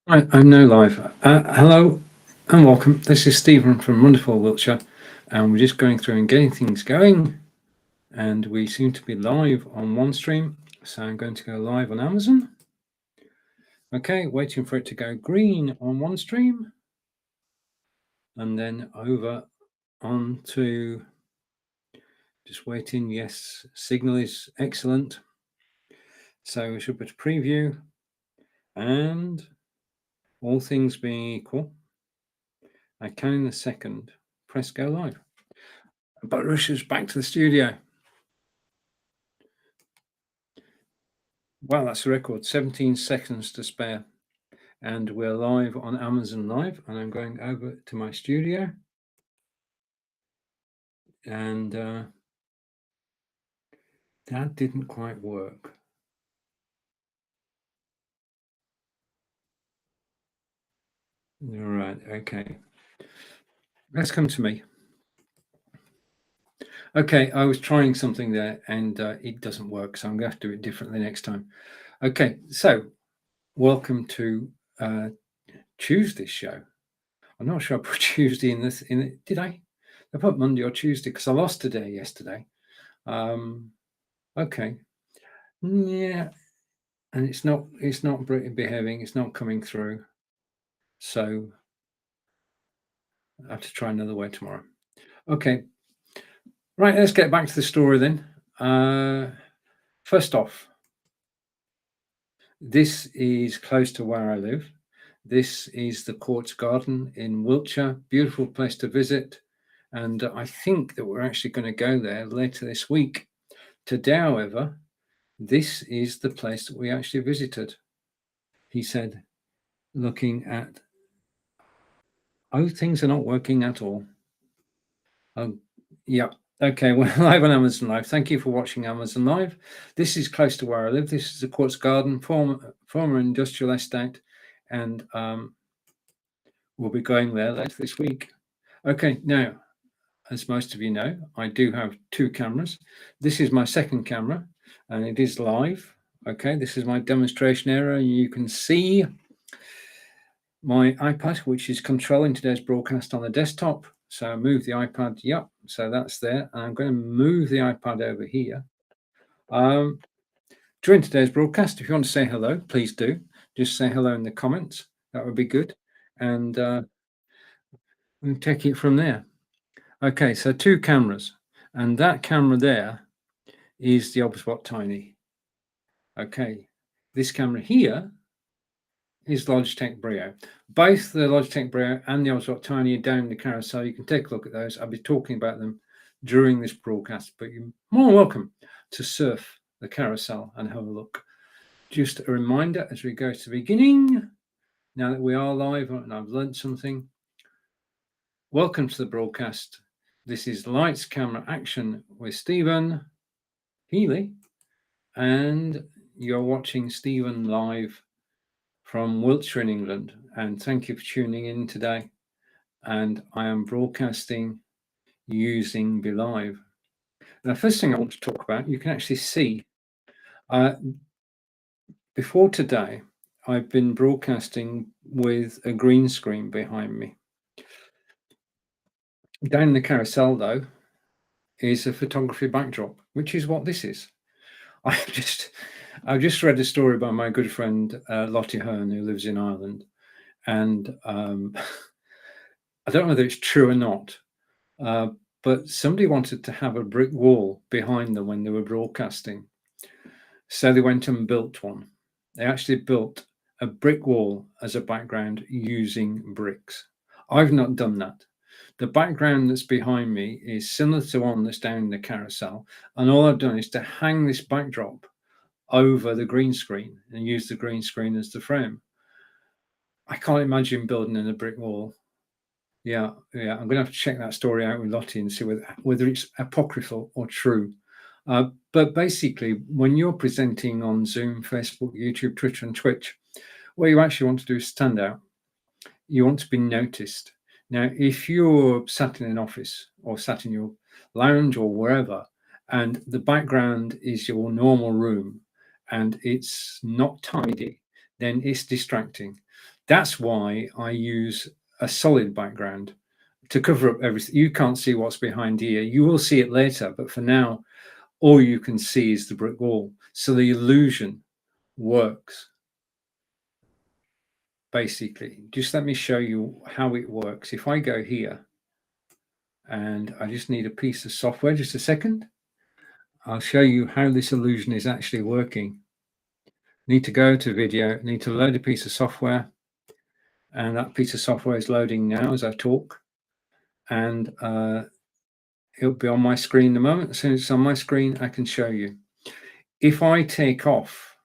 Right, I'm now live. Hello and welcome. This is Stephen from wonderful Wiltshire, and we're just going through and getting things going. And we seem to be live on one stream, so I'm going to go live on Amazon. Okay, waiting for it to go green on one stream, and then over on to just waiting. Yes, signal is excellent. So we should put a preview, and all things being equal, I can in a second press go live. But Russia's back to the studio. Wow, that's a record. 17 seconds to spare. And we're live on Amazon Live. And I'm going over to my studio. And that didn't quite work. All right, okay. Let's come to me. Okay, I was trying something there and it doesn't work. So I'm going to have to do it differently next time. Okay, so welcome to Tuesday's show. I'm not sure I put Tuesday in this. Did I? I put Monday or Tuesday because I lost a day yesterday. Okay. Yeah, and it's not behaving. It's not coming through. So I have to try another way tomorrow. Okay. Right. Let's get back to the story then. First off, this is close to where I live. This is the Courts Garden in Wiltshire. Beautiful place to visit. And I think that we're actually going to go there later this week. Today, however, this is the place that we actually visited. He said, looking at, oh, things are not working at all. Yeah. Okay, we're live on Amazon Live. Thank you for watching Amazon Live. This is close to where I live. This is the Quartz Garden, former industrial estate, and we'll be going there later this week. Okay, now, as most of you know, I do have two cameras. This is my second camera, and it is live. Okay, this is my demonstration area. You can see my iPad, which is controlling today's broadcast on the desktop. So I move the iPad, yep, so that's there. And I'm going to move the iPad over here. During today's broadcast, if you want to say hello, please do. Just say hello in the comments. That would be good. And we'll take it from there. Okay, so two cameras. And that camera there is the Obsbot Tiny. Okay, this camera here is Logitech Brio. Both the Logitech Brio and the Obsbot Tiny are down in the carousel. You can take a look at those. I'll be talking about them during this broadcast, but you're more welcome to surf the carousel and have a look. Just a reminder as we go to the beginning, now that we are live and I've learned something, welcome to the broadcast. This is Lights, Camera, Action with Stephen Healey, and you're watching Stephen live from Wiltshire in England, and thank you for tuning in today. And I am broadcasting using BeLive. Now, first thing I want to talk about, you can actually see before today, I've been broadcasting with a green screen behind me. Down in the carousel, though, is a photography backdrop, which is what this is. I've just read a story by my good friend Lottie Hearn, who lives in Ireland, and I don't know whether it's true or not, but somebody wanted to have a brick wall behind them when they were broadcasting, so they went and built one. They actually built a brick wall as a background using bricks. I've not done that. The background that's behind me is similar to one that's down in the carousel, and all I've done is to hang this backdrop over the green screen and use the green screen as the frame. I can't imagine building in a brick wall. Yeah, I'm going to have to check that story out with Lottie and see whether it's apocryphal or true. But basically, when you're presenting on Zoom, Facebook, YouTube, Twitter, and Twitch, what you actually want to do is stand out. You want to be noticed. Now, if you're sat in an office or sat in your lounge or wherever, and the background is your normal room and it's not tidy, then it's distracting. That's why I use a solid background to cover up everything. You can't see what's behind here. You will see it later, but for now, all you can see is the brick wall. So the illusion works. Basically, just let me show you how it works. If I go here, and I just need a piece of software, just a second. I'll show you how this illusion is actually working. Need to go to video, need to load a piece of software, and that piece of software is loading now as I talk, and it'll be on my screen in a moment. As soon as it's on my screen, I can show you. If I take off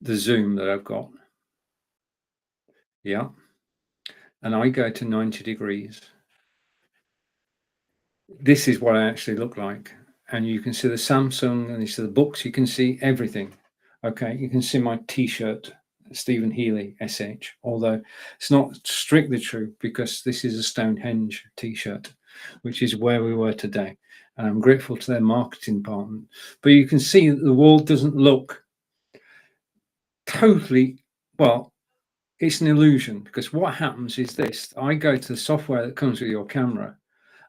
the zoom that I've got, yeah, and I go to 90 degrees, this is what I actually look like. And you can see the Samsung, and you see the books, you can see everything. Okay, you can see my t-shirt, Stephen Healey, SH, although it's not strictly true because this is a Stonehenge t-shirt, which is where we were today. And I'm grateful to their marketing department. But you can see that the wall doesn't look totally, well, it's an illusion, because what happens is this. I go to the software that comes with your camera,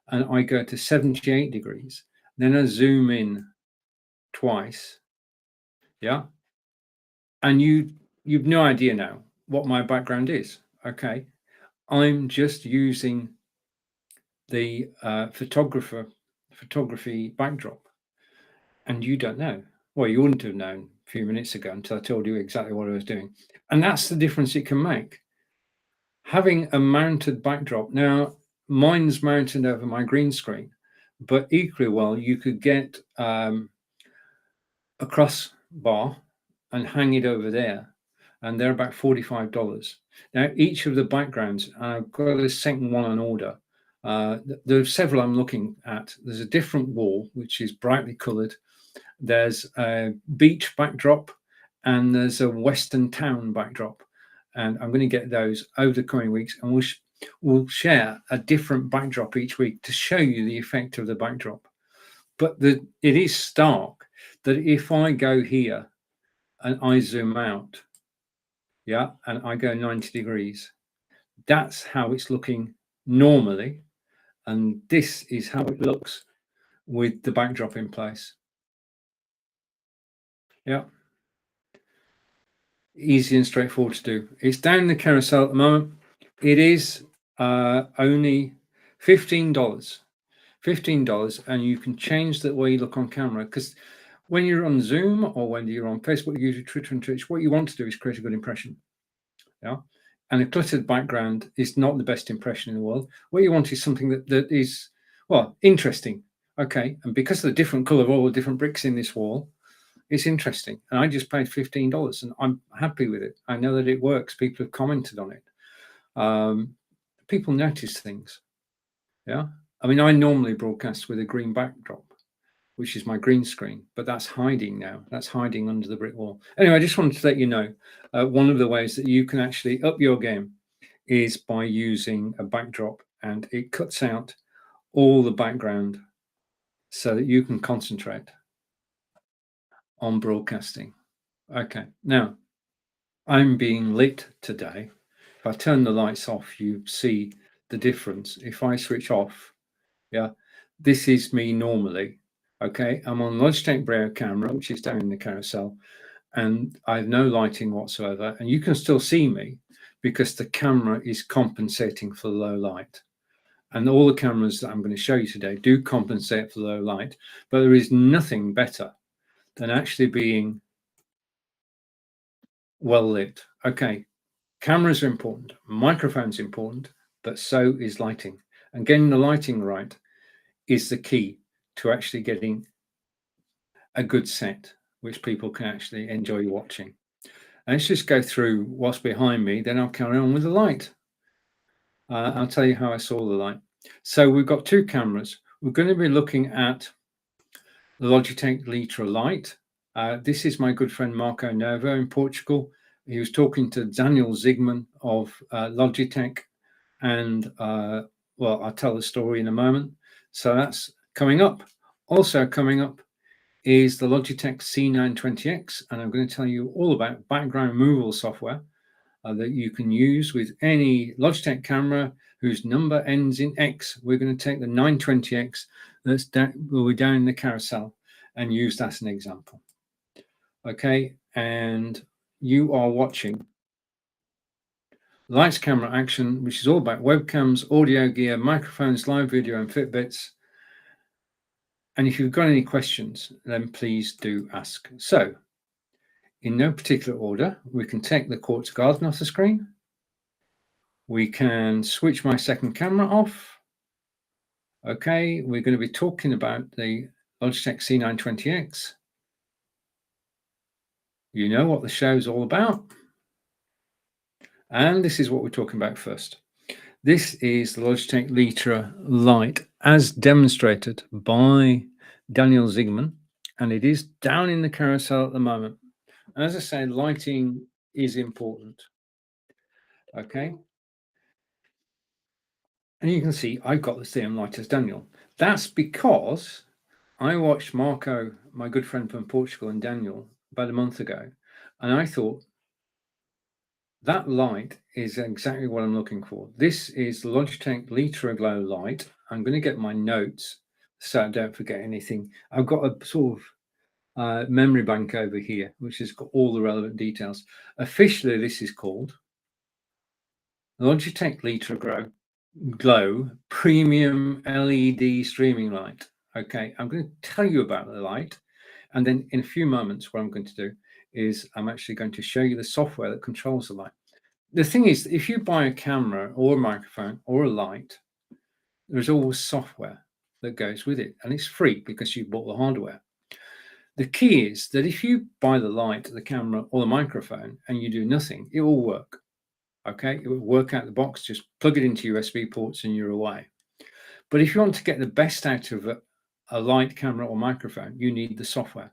and I go to 78 degrees, then I zoom in twice, yeah, and you've no idea now what my background is. Okay, I'm just using the photography backdrop, and you don't know. Well, you wouldn't have known a few minutes ago until I told you exactly what I was doing. And that's the difference it can make. Having a mounted backdrop, now mine's mounted over my green screen, but equally well, you could get a crossbar and hang it over there, and they're about $45. Now, each of the backgrounds, I've got a second one on order. There are several I'm looking at. There's a different wall, which is brightly colored. There's a beach backdrop, and there's a Western town backdrop. And I'm going to get those over the coming weeks, and we'll share a different backdrop each week to show you the effect of the backdrop. But it is stark that if I go here and I zoom out, yeah, and I go 90 degrees, that's how it's looking normally. And this is how it looks with the backdrop in place. Yeah. Easy and straightforward to do. It's down the carousel at the moment. It is only $15. $15, and you can change the way you look on camera, because when you're on Zoom or when you're on Facebook, YouTube, Twitter, and Twitch, what you want to do is create a good impression. Yeah. And a cluttered background is not the best impression in the world. What you want is something that is, well, interesting. Okay. And because of the different color of all the different bricks in this wall, it's interesting. And I just paid $15 and I'm happy with it. I know that it works. People have commented on it. People notice things. Yeah. I mean, I normally broadcast with a green backdrop, which is my green screen, but that's hiding now. That's hiding under the brick wall. Anyway, I just wanted to let you know, one of the ways that you can actually up your game is by using a backdrop, and it cuts out all the background so that you can concentrate on broadcasting. Okay, now I'm being lit today. If I turn the lights off, you see the difference. If I switch off, yeah, this is me normally. Okay, I'm on Logitech Brio camera, which is down in the carousel, and I have no lighting whatsoever. And you can still see me because the camera is compensating for the low light. And all the cameras that I'm going to show you today do compensate for low light, but there is nothing better than actually being well lit. Okay, cameras are important, microphones important, but so is lighting. And getting the lighting right is the key to actually getting a good set, which people can actually enjoy watching. And let's just go through what's behind me, then I'll carry on with the light. I'll tell you how I saw the light. So we've got two cameras. We're going to be looking at the Logitech Litra Lite. This is my good friend Marco Novo in Portugal. He was talking to Daniel Zigman of Logitech, and well, I'll tell the story in a moment. So that's coming up. Also coming up is the Logitech C920X, and I'm going to tell you all about background removal software. that you can use with any Logitech camera whose number ends in X. We're going to take the 920X that's will be down in the carousel and use that as an example. Okay, and you are watching Lights Camera Action, which is all about webcams, audio gear, microphones, live video, and Fitbits. And if you've got any questions, then please do ask. So, in no particular order, we can take the Quartz Garden off the screen. We can switch my second camera off. Okay, we're going to be talking about the Logitech C920X. You know what the show's all about. And this is what we're talking about first. This is the Logitech Litra Lite as demonstrated by Daniel Ziegman, and it is down in the carousel at the moment. And as I say, lighting is important. Okay. And you can see I've got the same light as Daniel. That's because I watched Marco, my good friend from Portugal, and Daniel about a month ago, and I thought that light is exactly what I'm looking for. This is the Logitech Litra Glow light. I'm going to get my notes so I don't forget anything. I've got a sort of memory bank over here, which has got all the relevant details. Officially, this is called Logitech Litra Glow Premium LED Streaming Light. Okay, I'm going to tell you about the light, and then in a few moments, what I'm going to do is I'm actually going to show you the software that controls the light. The thing is, if you buy a camera or a microphone or a light, there's always software that goes with it, and it's free because you bought the hardware. The key is that if you buy the light, the camera, or the microphone and you do nothing, it will work. Okay, it will work out the box. Just plug it into USB ports and you're away. But if you want to get the best out of a light, camera, or microphone, you need the software.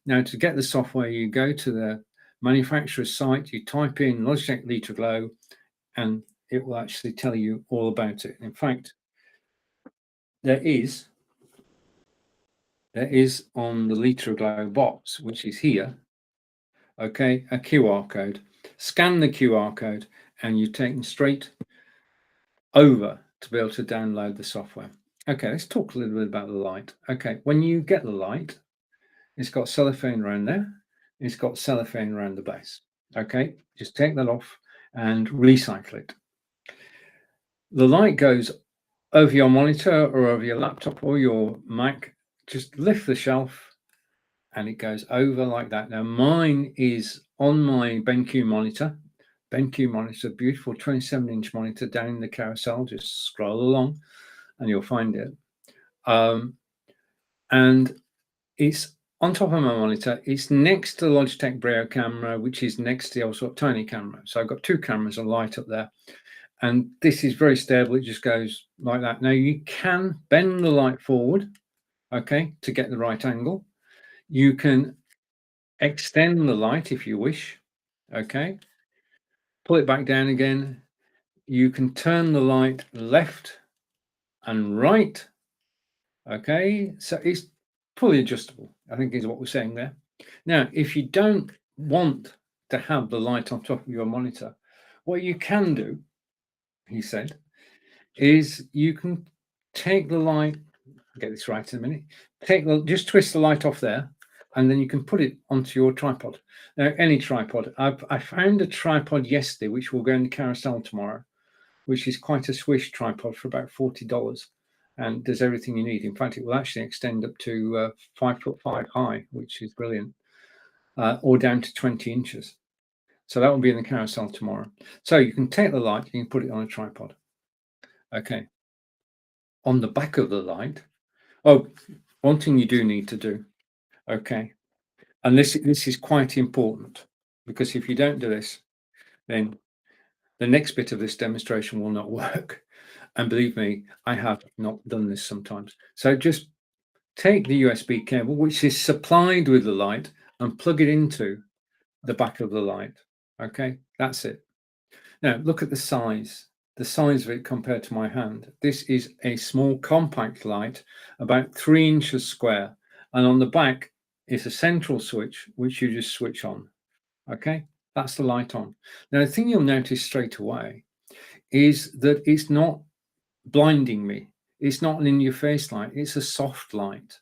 Now, to get the software, you go to the manufacturer's site, you type in Logitech Litra Glow, and it will actually tell you all about it. In fact, there is on the Litra Glow box, which is here, okay, a QR code. Scan the QR code and you're taken straight over to be able to download the software. Okay, let's talk a little bit about the light. Okay, when you get the light, it's got cellophane around there. It's got cellophane around the base. Okay, just take that off and recycle it. The light goes over your monitor or over your laptop or your Mac. Just lift the shelf and it goes over like that. Now mine is on my BenQ monitor. BenQ monitor, beautiful 27-inch monitor down in the carousel. Just scroll along and you'll find it. And it's on top of my monitor. It's next to the Logitech Brio camera, which is next to the also tiny camera. So I've got two cameras and light up there. And this is very stable. It just goes like that. Now you can bend the light forward, okay, to get the right angle. You can extend the light if you wish, okay. Pull it back down again. You can turn the light left and right, okay. So it's fully adjustable, I think is what we're saying there. Now, if you don't want to have the light on top of your monitor, what you can do, he said, is you can take the light, I'll get this right in a minute, just twist the light off there, and then you can put it onto your tripod. Now, any tripod. I found a tripod yesterday, which will go in the carousel tomorrow, which is quite a swish tripod for about $40, and does everything you need. In fact, it will actually extend up to 5'5" high, which is brilliant, or down to 20 inches. So that will be in the carousel tomorrow. So you can take the light, you can put it on a tripod. Okay. On the back of the light, one thing you do need to do, okay, and this is quite important, because if you don't do this, then the next bit of this demonstration will not work. And believe me, I have not done this sometimes. So just take the USB cable, which is supplied with the light, and plug it into the back of the light. Okay, that's it. Now look at the size of it compared to my hand. This is a small compact light, about 3 inches square, and on the back is a central switch which you just switch on. Okay, That's the light on. Now, the thing you'll notice straight away is that it's not blinding me. It's not an in-your-face light. It's a soft light.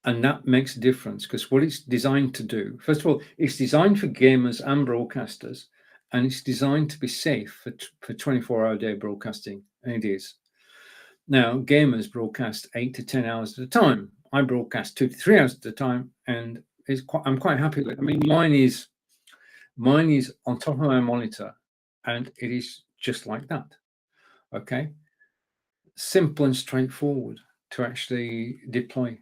And that makes a difference, because what it's designed to do, first of all, it's designed for gamers and broadcasters, and it's designed to be safe for 24-hour day broadcasting, and it is. Now, gamers broadcast 8 to 10 hours at a time. I broadcast 2 to 3 hours at a time, and I'm quite happy with it. I mean, mine is on top of my monitor, and it is just like that. Okay, simple and straightforward to actually deploy.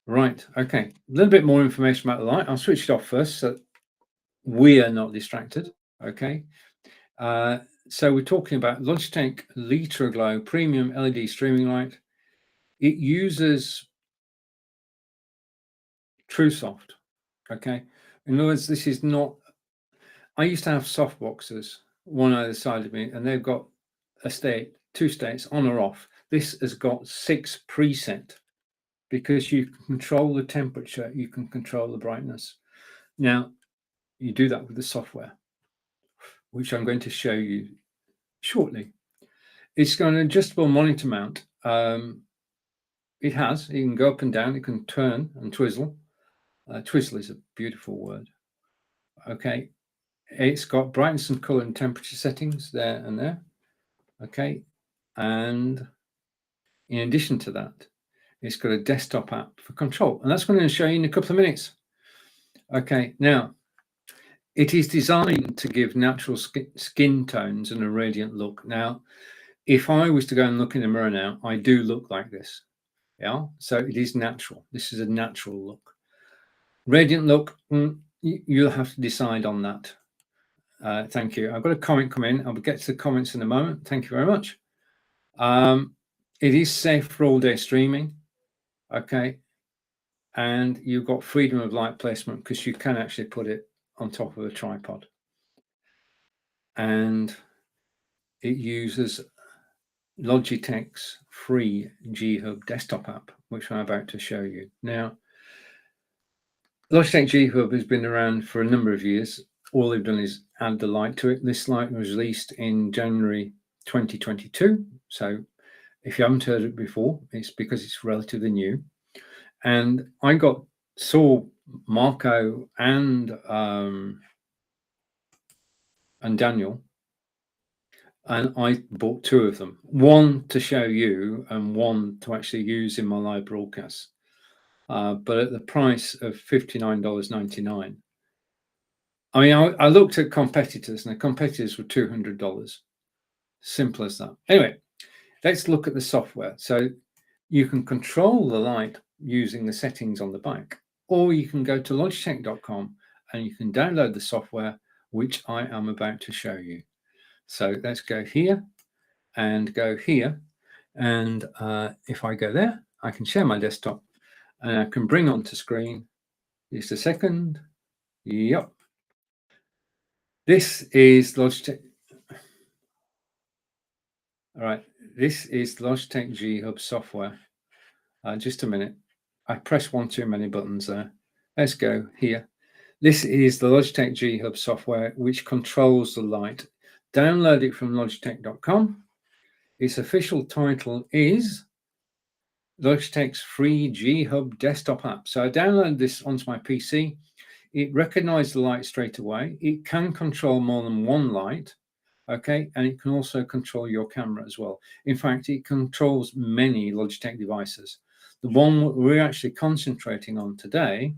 Right, okay, a little bit more information about the light. I'll switch it off first so we are not distracted. Okay, so we're talking about Logitech Litra Glow Premium LED Streaming Light. It uses TrueSoft. Okay, in other words, this is not. I used to have soft boxes, one either side of me, and they've got two states, on or off. This has got 6 preset, because you can control the temperature, you can control the brightness. Now, you do that with the software, which I'm going to show you shortly. It's got an adjustable monitor mount. You can go up and down, it can turn and twizzle. Twizzle is a beautiful word. Okay, it's got brightness and color and temperature settings there and there. Okay, and in addition to that, it's got a desktop app for control, and that's what I'm going to show you in a couple of minutes. Okay, now it is designed to give natural skin tones and a radiant look. Now, if I was to go and look in the mirror now, I do look like this. Yeah, so it is natural. This is a natural look. Radiant look, you'll have to decide on that. Thank you. I've got a comment come in. I'll get to the comments in a moment. Thank you very much. It is safe for all day streaming. Okay, and you've got freedom of light placement, because you can actually put it on top of a tripod, and it uses Logitech's free G Hub desktop app, which I'm about to show you. Now, Logitech G Hub has been around for a number of years. All they've done is add the light to it. This light was released in January 2022. So if you haven't heard it before, it's because it's relatively new. And I saw Marco and Daniel, and I bought 2 of them, one to show you and one to actually use in my live broadcasts, but at the price of $59.99. I mean, I looked at competitors, and the competitors were $200. Simple as that. Anyway, let's look at the software. So you can control the light using the settings on the back, or you can go to logitech.com and you can download the software, which I am about to show you. So let's go here and go here. And if I go there, I can share my desktop and I can bring onto screen. Just a second. Yep. This is Logitech. All right. This is Logitech G Hub software. Just a minute. I pressed one too many buttons there. Let's go here. This is the Logitech G Hub software, which controls the light. Download it from logitech.com. Its official title is Logitech's free G Hub desktop app. So I downloaded this onto my PC. It recognized the light straight away. It can control more than one light. Okay, and it can also control your camera as well. In fact, it controls many Logitech devices. The one we're actually concentrating on today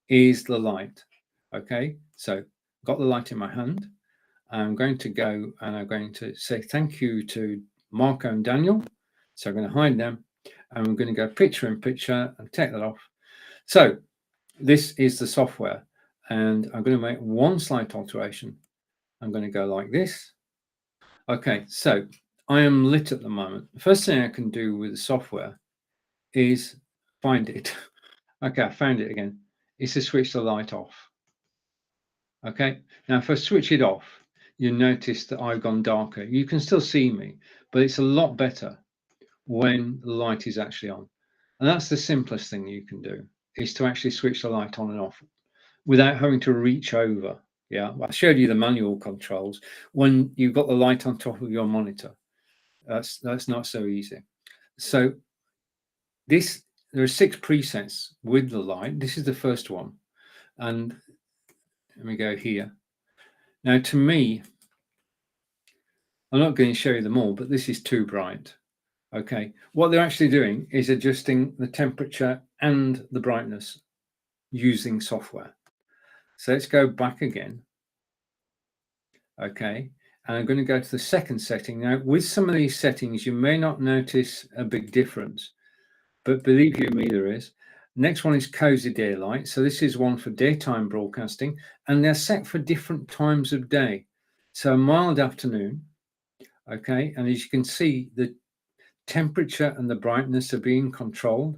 is the light. Okay, so got the light in my hand. I'm going to go and I'm going to say thank you to Marco and Daniel. So I'm going to hide them, and we're going to go picture in picture and take that off. So this is the software, and I'm going to make one slight alteration. I'm going to go like this. Okay, so I am lit at the moment. The first thing I can do with the software is find it. Okay, I found it again. Is to switch the light off. Okay, now if I switch it off, you notice that I've gone darker. You can still see me, but it's a lot better when the light is actually on. And that's the simplest thing you can do, is to actually switch the light on and off without having to reach over. Yeah, I showed you the manual controls. When you've got the light on top of your monitor, that's not so easy. So there are 6 presets with the light. This is the first one, and let me go here. Now, to me, I'm not going to show you them all, but this is too bright. Okay, what they're actually doing is adjusting the temperature and the brightness using software. So let's go back again. Okay, and I'm going to go to the second setting. Now, with some of these settings, you may not notice a big difference, but believe you me, there is. Next one is cozy daylight. So this is one for daytime broadcasting, and they're set for different times of day. So a mild afternoon, okay, and as you can see, the temperature and the brightness are being controlled.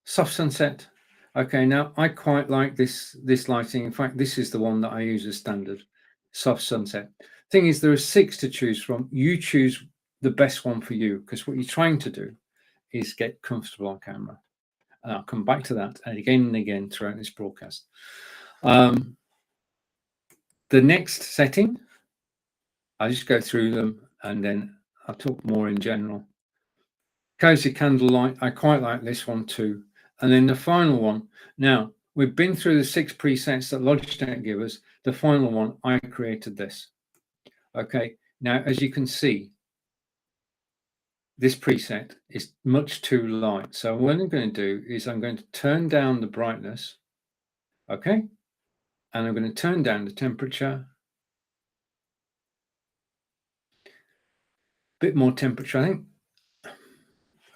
Soft sunset. Okay, now I quite like this lighting. In fact, this is the one that I use as standard. Soft sunset. Thing is, there are 6 to choose from. You choose the best one for you, because what you're trying to do is get comfortable on camera. And I'll come back to that and again throughout this broadcast. The next setting, I'll just go through them and then I'll talk more in general. Cozy candlelight, I quite like this one too. And then the final one. Now, we've been through the 6 presets that Logitech give us. The final one, I created this. Okay, now as you can see, this preset is much too light. So what I'm going to do is I'm going to turn down the brightness. Okay, and I'm going to turn down the temperature. Bit more temperature, I think.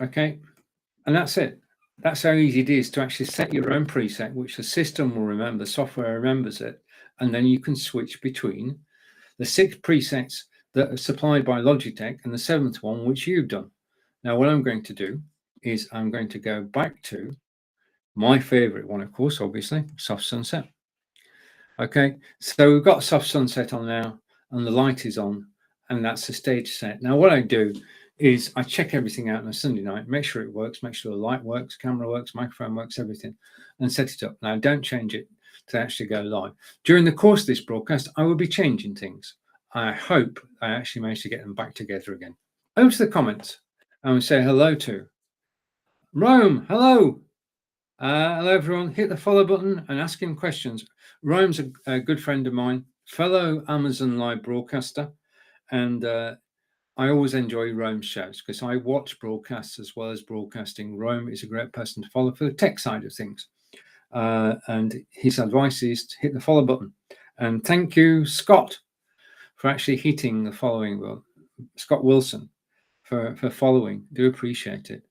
Okay, and that's it. That's how easy it is to actually set your own preset, which the system will remember, software remembers it, and then you can switch between the 6 presets that are supplied by Logitech and the 7th one, which you've done. Now, what I'm going to do is I'm going to go back to my favorite one, of course, obviously, soft sunset. Okay, so we've got soft sunset on now, and the light is on, and that's the stage set. Now, what I do is I check everything out on a Sunday night, make sure it works, make sure the light works, camera works, microphone works, everything, and set it up. Now, don't change it to actually go live. During the course of this broadcast, I will be changing things. I hope I actually manage to get them back together again. Over to the comments. I will say hello to Rome. Hello. Hello, everyone. Hit the follow button and ask him questions. Rome's a good friend of mine, fellow Amazon Live broadcaster, and I always enjoy Rome's shows because I watch broadcasts as well as broadcasting. Rome is a great person to follow for the tech side of things. And his advice is to hit the follow button. And thank you, Scott, for actually hitting the following. Well, Scott Wilson for following. Do appreciate it.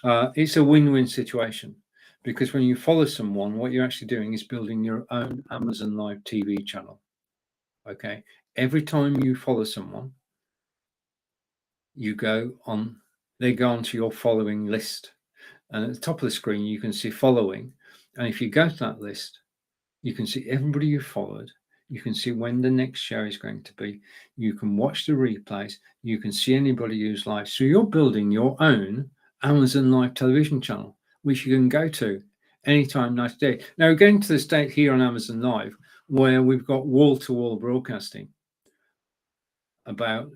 It's a win-win situation because when you follow someone, what you're actually doing is building your own Amazon Live TV channel. Okay. Every time you follow someone, they go onto your following list. And at the top of the screen, you can see following. And if you go to that list, you can see everybody you followed. You can see when the next show is going to be. You can watch the replays. You can see anybody who's live. So you're building your own Amazon Live television channel, which you can go to anytime, night, day. Now, we're getting to the state here on Amazon Live where we've got wall-to-wall broadcasting about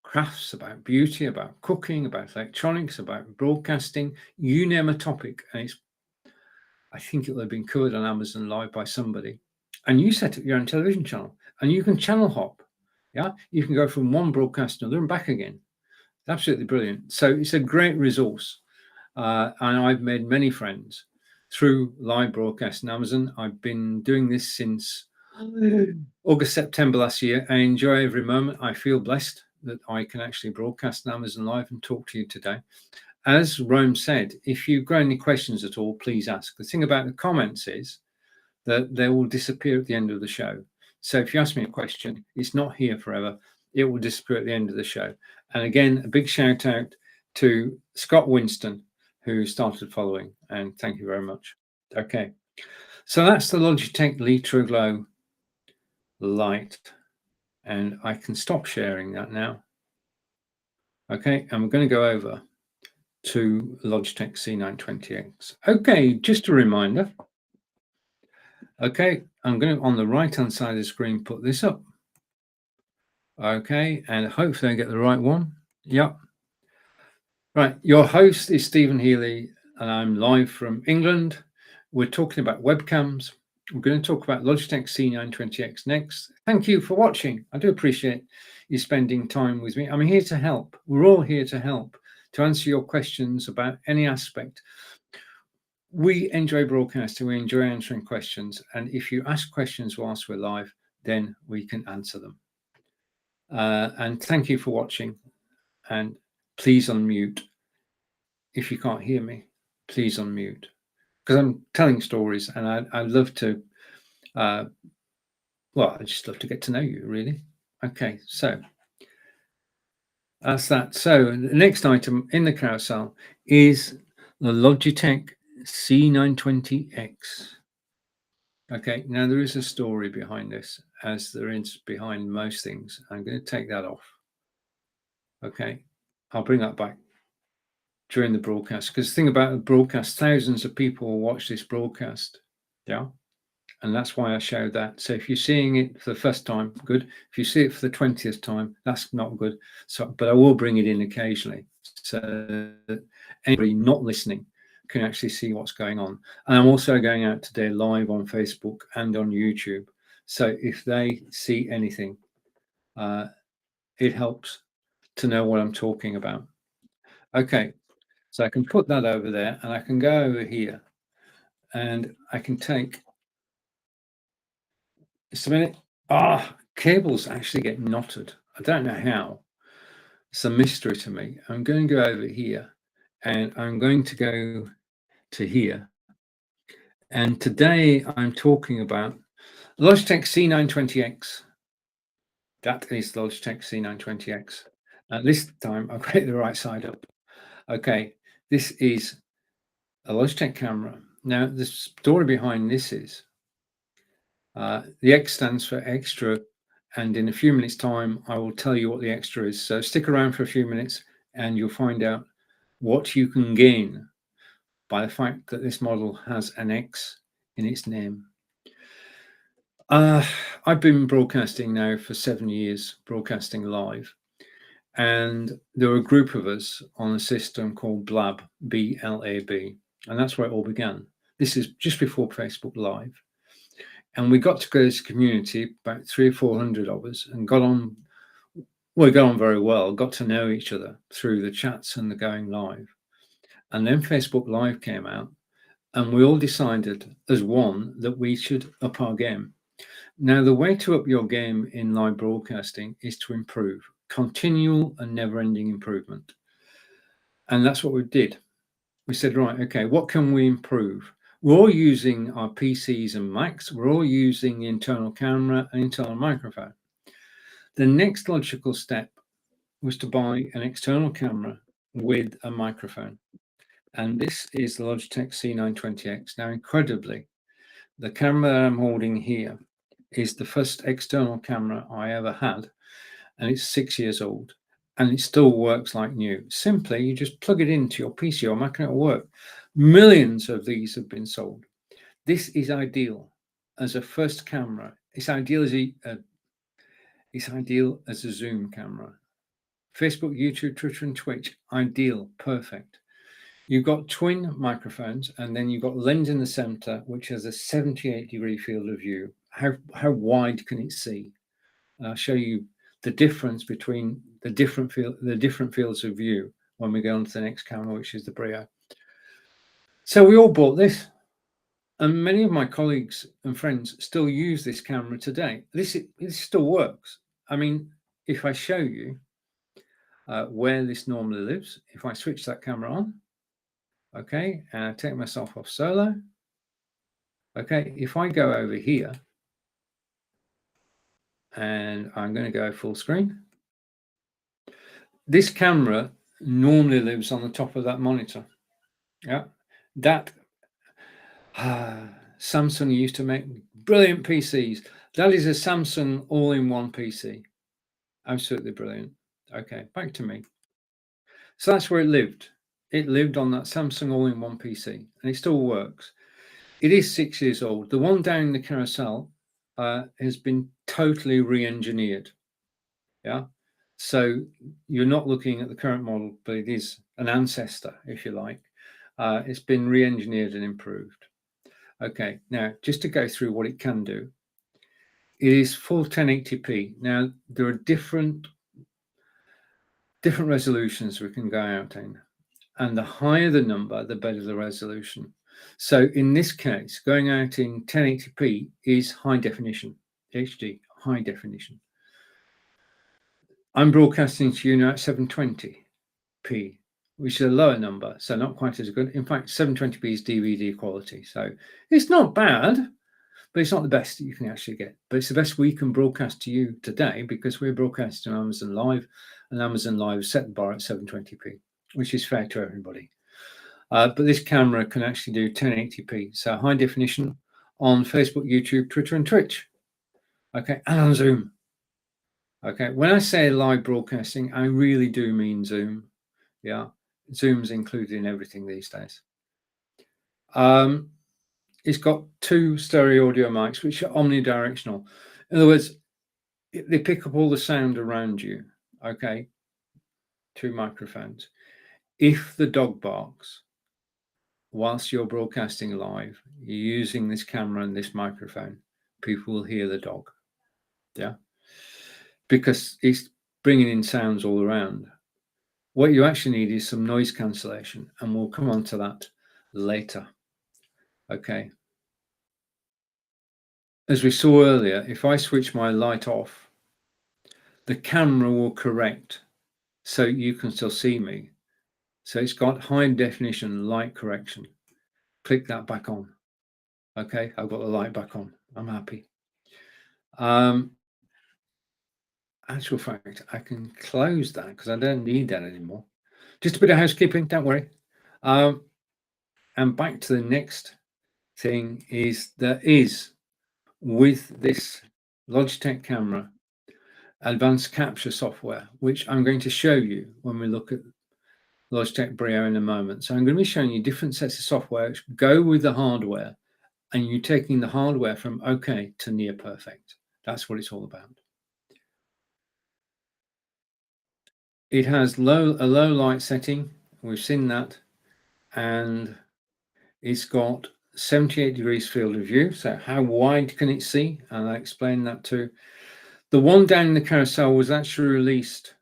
crafts, about beauty, about cooking, about electronics, about broadcasting, you name a topic. And I think it will have been covered on Amazon Live by somebody. And you set up your own television channel and you can channel hop. Yeah, you can go from one broadcast to another and back again. It's absolutely brilliant. So it's a great resource. And I've made many friends through live broadcast on Amazon. I've been doing this since August, September last year. I enjoy every moment. I feel blessed that I can actually broadcast on Amazon Live and talk to you today. As Rome said, if you've got any questions at all, please ask. The thing about the comments is that they will disappear at the end of the show. So if you ask me a question, it's not here forever. It will disappear at the end of the show. And again, a big shout out to Scott Winston, who started following, and thank you very much. Okay, so that's the Logitech LitraGlow light, and I can stop sharing that now. Okay, and we're going to go over to Logitech C920X. Okay, just a reminder, Okay, I'm going to, on the right-hand side of the screen, put this up. Okay, and hopefully I get the right one. Yep. Right, your host is Stephen Healey, and I'm live from England. We're talking about webcams. We're going to talk about Logitech C920X next. Thank you for watching. I do appreciate you spending time with me. I'm here to help. We're all here to help, to answer your questions about any aspect. We enjoy broadcasting, we enjoy answering questions, and if you ask questions whilst we're live, then we can answer them. And thank you for watching, and please unmute. If you can't hear me, please unmute, because I'm telling stories and I love to, well, I just love to get to know you, really. Okay, so that's that. So the next item in the carousel is the Logitech C920X. Okay, now there is a story behind this, as there is behind most things. I'm going to take that off. Okay, I'll bring that back during the broadcast, because the thing about the broadcast, thousands of people will watch this broadcast. Yeah, and that's why I showed that. So if you're seeing it for the first time, good. If you see it for the 20th time, that's not good. So, but I will bring it in occasionally, so that anybody not listening can actually see what's going on. And I'm also going out today live on Facebook and on YouTube. So if they see anything, it helps to know what I'm talking about. Okay, so I can put that over there, and I can go over here, and I can take just a minute. Cables actually get knotted. I don't know how. It's a mystery to me. I'm going to go over here, and I'm going to go to here. And today I'm talking about Logitech C920X. That is Logitech C920X. This time I've got it the right side up. Okay, this is a Logitech camera. Now, the story behind this is the X stands for extra, and in a few minutes' time, I will tell you what the extra is. So stick around for a few minutes, and you'll find out what you can gain by the fact that this model has an X in its name. I've been broadcasting now for 7 years, broadcasting live, and there were a group of us on a system called Blab, B-L-A-B, and that's where it all began. This is just before Facebook Live, and we got together as a community, about 300 or 400 of us, and got on. Well, we got on very well, got to know each other through the chats and the going live. And then Facebook Live came out, and we all decided as one that we should up our game. Now, the way to up your game in live broadcasting is to improve, continual and never-ending improvement. And that's what we did. We said, right, okay, what can we improve? We're all using our PCs and Macs. We're all using the internal camera and internal microphone. The next logical step was to buy an external camera with a microphone. And this is the Logitech C920X. Now, incredibly, the camera that I'm holding here is the first external camera I ever had, and it's 6 years old, and it still works like new. Simply, you just plug it into your PC or Mac and it'll work. Millions of these have been sold. This is ideal as a first camera. It's ideal as a Zoom camera. Facebook, YouTube, Twitter, and Twitch, ideal, perfect. You've got twin microphones, and then you've got lens in the center, which has a 78-degree field of view. How wide can it see? And I'll show you the difference between the different fields of view when we go on to the next camera, which is the Brio. So we all bought this, and many of my colleagues and friends still use this camera today. This still works. I mean, if I show you where this normally lives, if I switch that camera on, okay, and I take myself off solo, okay, if I go over here, and I'm going to go full screen, this camera normally lives on the top of that monitor. Yeah, that Samsung used to make brilliant PCs. That is a Samsung all-in-one PC. Absolutely brilliant. Okay, back to me. So that's where it lived. It lived on that Samsung all-in-one PC, and it still works. It is 6 years old. The one down in the carousel has been totally re-engineered. Yeah. So you're not looking at the current model, but it is an ancestor, if you like. It's been re-engineered and improved. Okay, now just to go through what it can do. It is full 1080p. Now there are different resolutions we can go out in, and the higher the number, the better the resolution. So in this case, going out in 1080p is high definition, HD, high definition. I'm broadcasting to you now at 720p, which is a lower number, so not quite as good. In fact, 720p is DVD quality, so it's not bad, but it's not the best that you can actually get. But it's the best we can broadcast to you today, because we're broadcasting on Amazon Live, and Amazon Live set the bar at 720p, which is fair to everybody. But this camera can actually do 1080p, so high definition on Facebook, YouTube, Twitter, and Twitch. Okay, and on Zoom. Okay, when I say live broadcasting, I really do mean Zoom. Yeah, Zoom's included in everything these days. It's got 2 stereo audio mics, which are omnidirectional. In other words, they pick up all the sound around you. Okay, 2 microphones. If the dog barks whilst you're broadcasting live, you're using this camera and this microphone, people will hear the dog. Yeah, because it's bringing in sounds all around. What you actually need is some noise cancellation, and we'll come on to that later. Okay. As we saw earlier, if I switch my light off, the camera will correct so you can still see me. So it's got high definition light correction. Click that back on. Okay, I've got the light back on. I'm happy. Actual fact, I can close that because I don't need that anymore. Just a bit of housekeeping, don't worry. And back to the next thing is there is, with this Logitech camera, advanced capture software, which I'm going to show you when we look at Logitech Brio in a moment. So I'm going to be showing you different sets of software which go with the hardware, and you're taking the hardware from okay to near perfect. That's what it's all about. It has a low light setting. We've seen that, and it's got 78 degrees field of view. So how wide can it see? And I explained that too. The one down in the carousel was actually released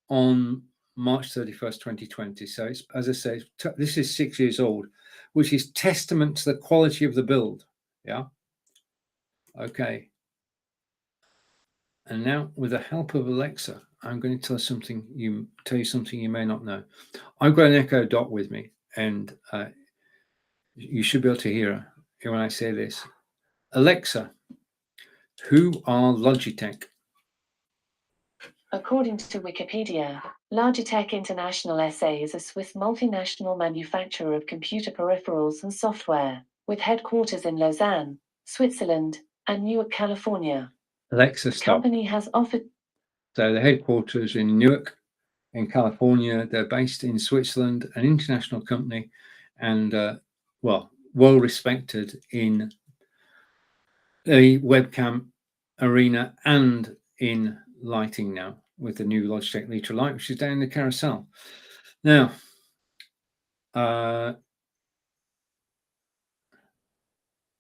on March 31st, 2020. So it's, as I say, this is 6 years old, which is testament to the quality of the build. Yeah. Okay. And now, with the help of Alexa, I'm going to tell you something you may not know. I've got an Echo Dot with me, and you should be able to hear when I say this. Alexa, who are Logitech? According to Wikipedia, Logitech International SA is a Swiss multinational manufacturer of computer peripherals and software, with headquarters in Lausanne, Switzerland, and Newark, California. Alexa, stop. The company has offered. So the headquarters in Newark, in California. They're based in Switzerland, an international company, and well respected in the webcam arena and in lighting now, with the new Logitech Litra light, which is down in the carousel. Now,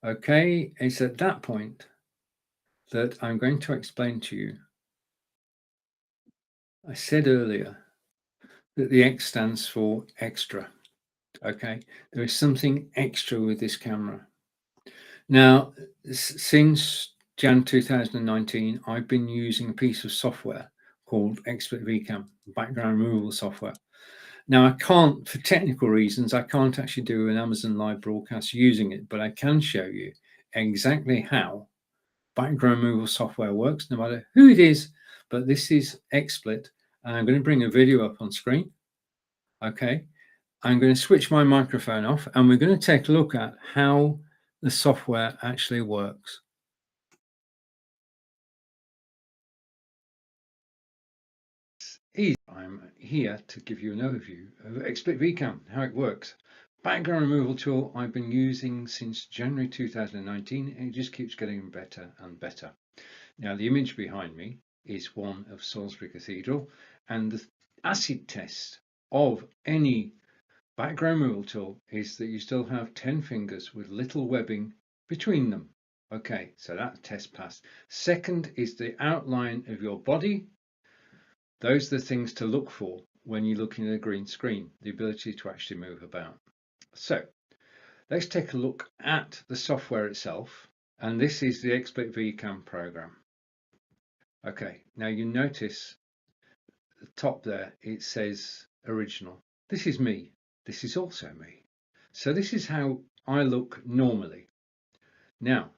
okay, it's at that point that I'm going to explain to you. I said earlier that the X stands for extra. Okay, there is something extra with this camera. Now, since Jan 2019, I've been using a piece of software called Expert VCam, background removal software. Now, I can't, for technical reasons, I can't actually do an Amazon Live broadcast using it, but I can show you exactly how background removal software works, no matter who it is. But this is XSplit, and I'm going to bring a video up on screen. Okay, I'm going to switch my microphone off, and we're going to take a look at how the software actually works. I'm here to give you an overview of XSplit VCam, how it works. background removal tool I've been using since January 2019, and it just keeps getting better and better. Now, the image behind me is one of Salisbury Cathedral, and the acid test of any background removal tool is that you still have 10 fingers with little webbing between them. Okay, so that test passed. Second is the outline of your body. Those are the things to look for when you're looking at a green screen, the ability to actually move about. So let's take a look at the software itself. And this is the XSplit VCAM program. Okay, now you notice the top there, it says original. This is me. This is also me. So this is how I look normally. Now,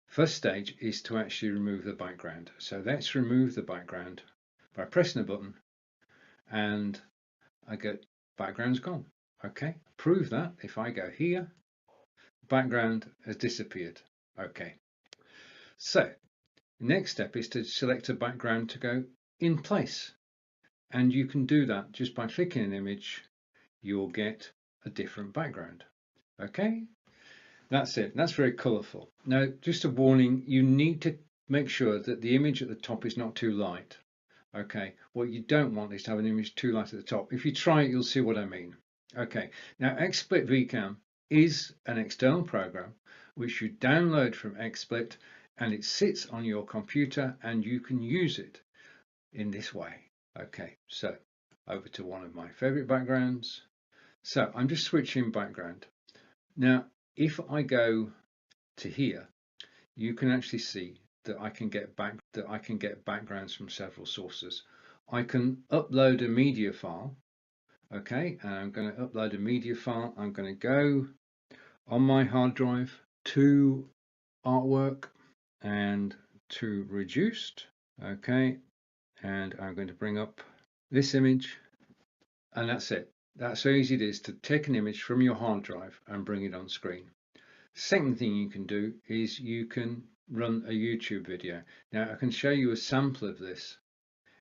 first stage is to actually remove the background. So let's remove the background by pressing a button, and I get background's gone. Okay, prove that if I go here, background has disappeared. Okay, so the next step is to select a background to go in place, and you can do that just by clicking an image. You'll get a different background. Okay, that's it. That's very colorful. Now, just a warning, you need to make sure that the image at the top is not too light. Okay, what you don't want is to have an image too light at the top. If you try it, you'll see what I mean. Okay, now XSplit VCAM is an external program which you download from XSplit, and it sits on your computer and you can use it in this way. Okay, so over to one of my favorite backgrounds. So I'm just switching background. Now, if I go to here, you can actually see that I can get backgrounds from several sources. I can upload a media file. Okay, and I'm going to upload a media file. I'm going to go on my hard drive to artwork and to reduced. Okay, and I'm going to bring up this image, and that's it. That's how easy it is to take an image from your hard drive and bring it on screen. Second thing you can do is you can run a YouTube video. Now I can show you a sample of this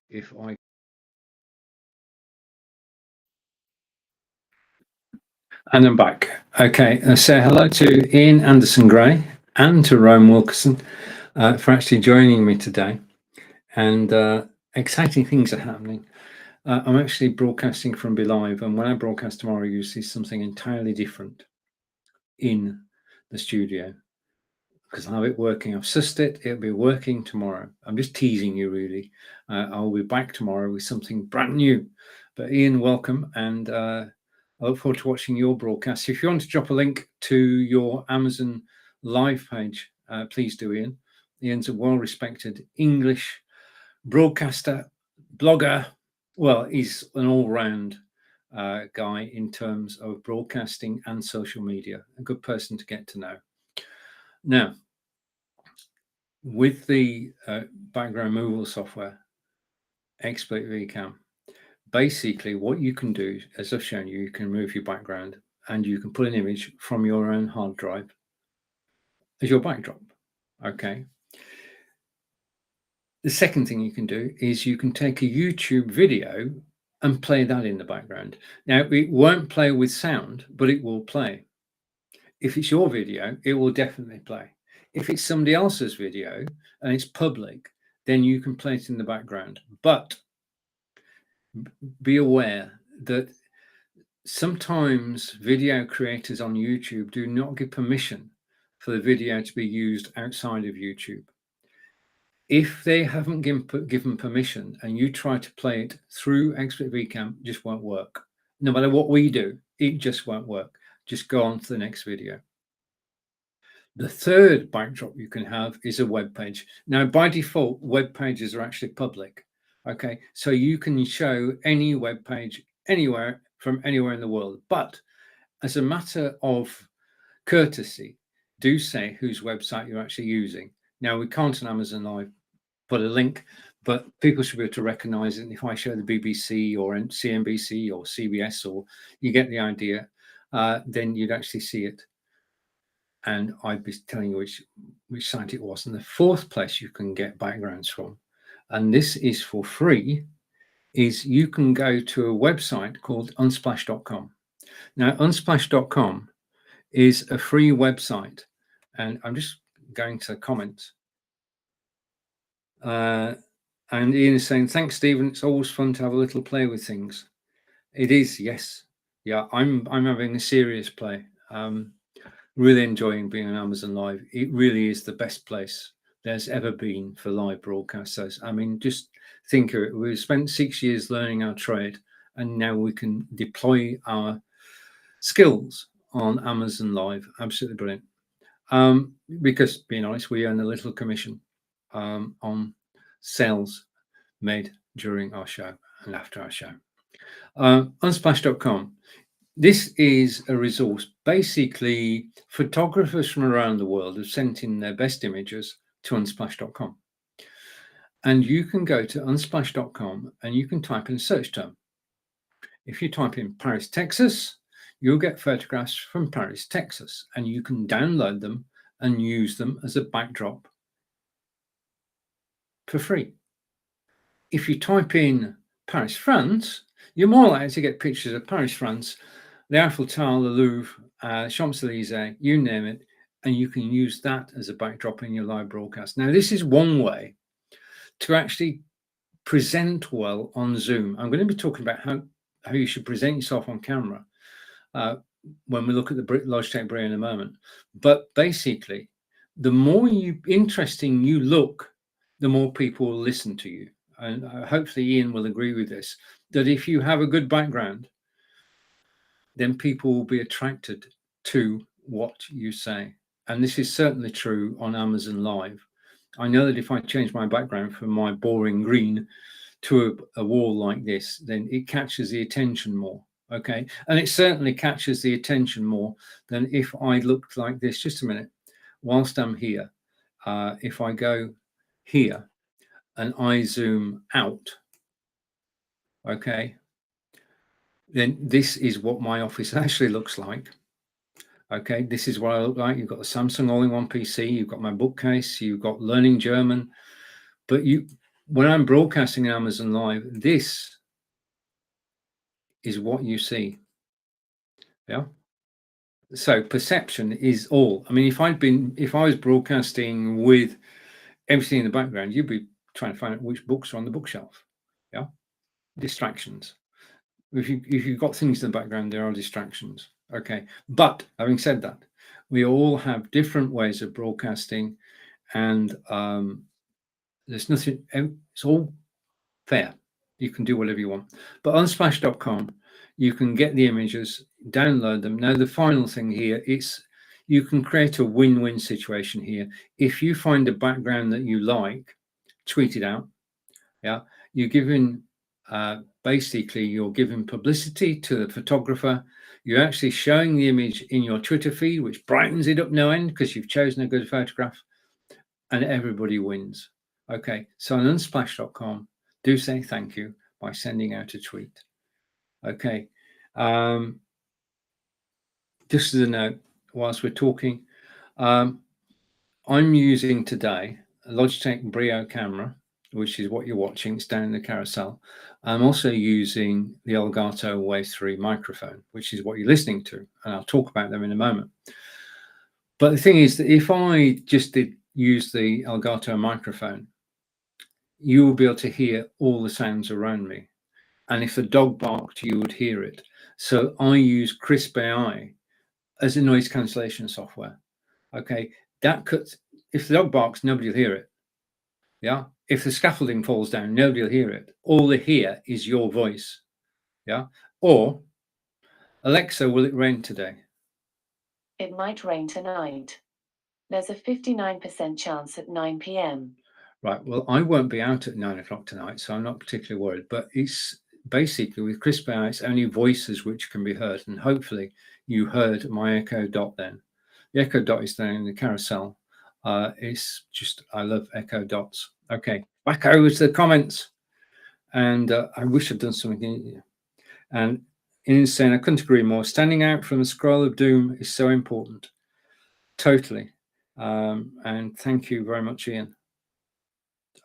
if I and I'm back. Okay, say hello to Ian Anderson Gray and to Rome Wilkerson for actually joining me today. And exciting things are happening. I'm actually broadcasting from BeLive, and when I broadcast tomorrow, you see something entirely different in the studio because I'll have it working. I've sussed it. It'll be working tomorrow. I'm just teasing you, really. I'll be back tomorrow with something brand new. But Ian, welcome, and I look forward to watching your broadcast. If you want to drop a link to your Amazon live page, please do, Ian. Ian's a well-respected English broadcaster, blogger. Well, he's an all-round guy in terms of broadcasting and social media. A good person to get to know. Now, with the background removal software, XSplit VCAM, basically what you can do, as I've shown you, you can remove your background and you can put an image from your own hard drive as your backdrop. Okay. The second thing you can do is you can take a YouTube video and play that in the background. Now, it won't play with sound, but it will play. If it's your video, it will definitely play. If it's somebody else's video and it's public, then you can play it in the background. But be aware that sometimes video creators on YouTube do not give permission for the video to be used outside of YouTube. If they haven't given permission and you try to play it through XSplit VCAM, it just won't work. No matter what we do, it just won't work. Just go on to the next video. The third backdrop you can have is a web page. Now, by default, web pages are actually public. Okay, so you can show any web page anywhere from anywhere in the world. But as a matter of courtesy, do say whose website you're actually using. Now, we can't on Amazon Live put a link, but people should be able to recognize it. And if I show the BBC or CNBC or CBS, or you get the idea, then you'd actually see it. And I'd be telling you which site it was. And the fourth place you can get backgrounds from, and this is for free, is you can go to a website called unsplash.com. Now, unsplash.com is a free website, and I'm just going to comments. And Ian is saying, thanks, Stephen. It's always fun to have a little play with things. It is, yes. Yeah, I'm having a serious play. Really enjoying being on Amazon Live. It really is the best place there's ever been for live broadcasters. I mean, just think of it. We've spent 6 years learning our trade, and now we can deploy our skills on Amazon Live. Absolutely brilliant. Because, being honest, we earn a little commission on sales made during our show and after our show. Unsplash.com. This is a resource. Basically, photographers from around the world have sent in their best images to unsplash.com. And you can go to unsplash.com and you can type in a search term. If you type in Paris, Texas, you'll get photographs from Paris, Texas, and you can download them and use them as a backdrop for free. If you type in Paris, France, you're more likely to get pictures of Paris, France, the Eiffel Tower, the Louvre, Champs-Élysées, you name it, and you can use that as a backdrop in your live broadcast. Now, this is one way to actually present well on Zoom. I'm going to be talking about how you should present yourself on camera when we look at the Logitech Brio in a moment. But basically, the more interesting you look, the more people will listen to you. And hopefully Ian will agree with this, that if you have a good background, then people will be attracted to what you say. And this is certainly true on Amazon Live. I know that if I change my background from my boring green to a wall like this, then it catches the attention more. Okay. And it certainly catches the attention more than if I looked like this. Just a minute. Whilst I'm here, if I go here and I zoom out, okay, then this is what my office actually looks like. Okay, this is what I look like. You've got the Samsung all-in-one PC, you've got my bookcase, you've got learning German. But when I'm broadcasting Amazon Live, this is what you see. Yeah. So perception is all. I mean, if I was broadcasting with everything in the background, you'd be trying to find out which books are on the bookshelf. Yeah. Distractions. If you've got things in the background, there are distractions. Okay. But having said that, we all have different ways of broadcasting, and there's nothing, it's all fair. You can do whatever you want. But on splash.com, you can get the images, download them. Now, the final thing here, you can create a win-win situation here. If you find a background that you like, tweet it out. Yeah. You're giving, basically, you're giving publicity to the photographer. You're actually showing the image in your Twitter feed, which brightens it up no end because you've chosen a good photograph, and everybody wins. Okay. So on unsplash.com, do say thank you by sending out a tweet. Okay. Just as a note, whilst we're talking, I'm using today a Logitech Brio camera, which is what you're watching. It's down in the carousel. I'm also using the Elgato Wave 3 microphone, which is what you're listening to, and I'll talk about them in a moment. But the thing is that if I just did use the Elgato microphone, you will be able to hear all the sounds around me. And if the dog barked, you would hear it. So I use Crisp AI as a noise cancellation software. Okay, that cuts. If the dog barks, nobody will hear it. Yeah. If the scaffolding falls down, nobody will hear it. All they hear is your voice. Yeah. Or, Alexa, will it rain today? It might rain tonight. There's a 59% chance at 9 p.m. Right. Well, I won't be out at 9 o'clock tonight, so I'm not particularly worried. But it's basically with Crisp AI, it's only voices which can be heard. And hopefully you heard my Echo Dot then. The Echo Dot is down in the carousel. It's just, I love Echo Dots. Okay, back over to the comments. And I wish I'd done something. And Ian's saying, I couldn't agree more. Standing out from the scroll of doom is so important. Totally. And thank you very much, Ian.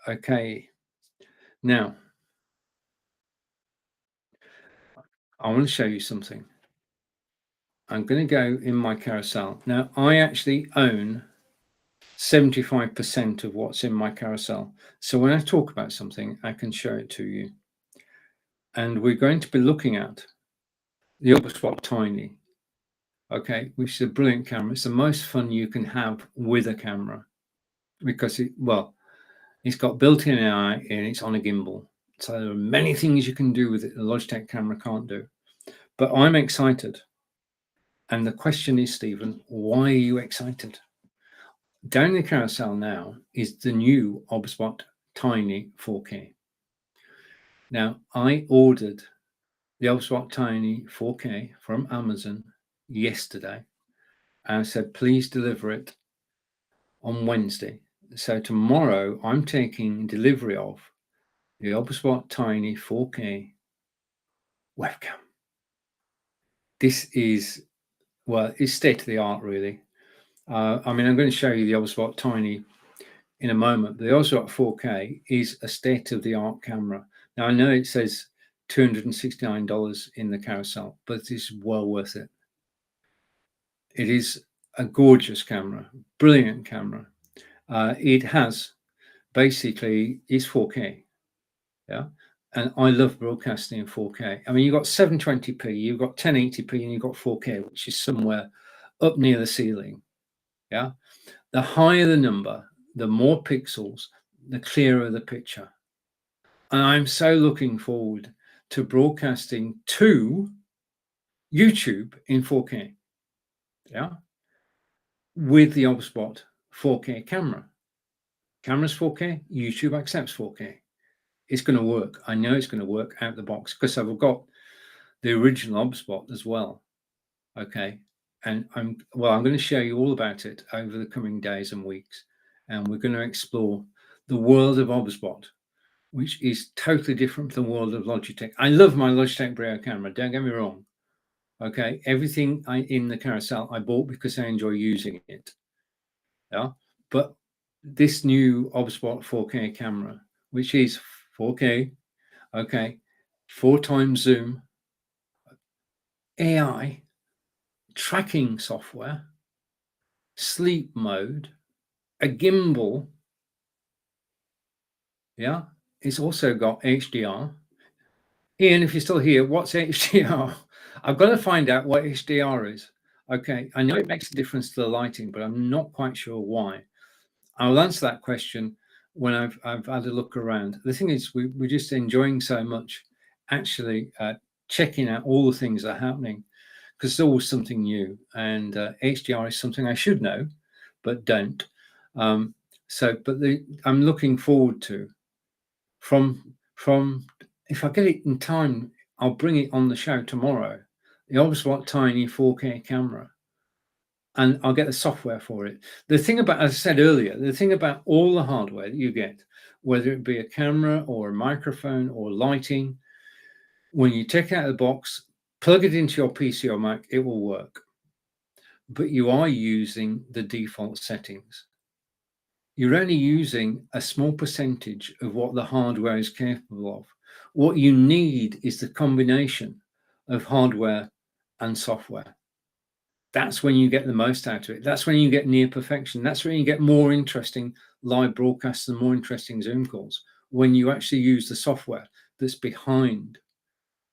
Okay. Now, I want to show you something. I'm going to go in my carousel. Now, I actually own 75% of what's in my carousel. So when I talk about something, I can show it to you. And we're going to be looking at the Ultraspot Tiny, okay, which is a brilliant camera. It's the most fun you can have with a camera because it's got built-in AI and it's on a gimbal. So there are many things you can do with it the Logitech camera can't do. But I'm excited. And the question is, Stephen, why are you excited? Down the carousel now is the new Ultraspot Tiny 4K. Now, I ordered the Ultraspot Tiny 4K from Amazon yesterday. And I said, please deliver it on Wednesday. So tomorrow, I'm taking delivery of the Ultraspot Tiny 4K webcam. This is, well, it's state of the art, really. I mean, I'm going to show you the Ultraspot Tiny in a moment. The Ultraspot 4K is a state of the art camera. Now, I know it says $269 in the carousel, but it is well worth it. It is a gorgeous camera, brilliant camera. It has basically, it's 4K. Yeah. And I love broadcasting in 4K. I mean, you've got 720p, you've got 1080p, and you've got 4K, which is somewhere up near the ceiling. Yeah. The higher the number, the more pixels, the clearer the picture. And I'm so looking forward to broadcasting to YouTube in 4K. Yeah. With the Ultraspot 4K camera. Camera's 4K, YouTube accepts 4K. It's going to work. I know it's going to work out the box because I've got the original Ultraspot as well. Okay. And I'm going to show you all about it over the coming days and weeks. And we're going to explore the world of Ultraspot, which is totally different from the world of Logitech. I love my Logitech Brio camera. Don't get me wrong. Okay. Everything in the carousel I bought because I enjoy using it. Yeah. But this new Ultraspot 4K camera, which is 4K, okay, 4x zoom, AI, tracking software, sleep mode, a gimbal. Yeah, it's also got HDR. Ian, if you're still here, what's HDR? I've got to find out what HDR is. Okay, I know it makes a difference to the lighting, but I'm not quite sure why. I'll answer that question when I've had a look around. The thing is, we're just enjoying so much actually checking out all the things that are happening because there's always something new, and HDR is something I should know, but don't. I'm looking forward to from if I get it in time, I'll bring it on the show tomorrow. The Ultraspot Tiny 4K camera. And I'll get the software for it. The thing about, as I said earlier, the thing about all the hardware that you get, whether it be a camera or a microphone or lighting, when you take it out of the box, plug it into your PC or Mac, it will work. But you are using the default settings. You're only using a small percentage of what the hardware is capable of. What you need is the combination of hardware and software. That's when you get the most out of it. That's when you get near perfection. That's when you get more interesting live broadcasts and more interesting Zoom calls, when you actually use the software that's behind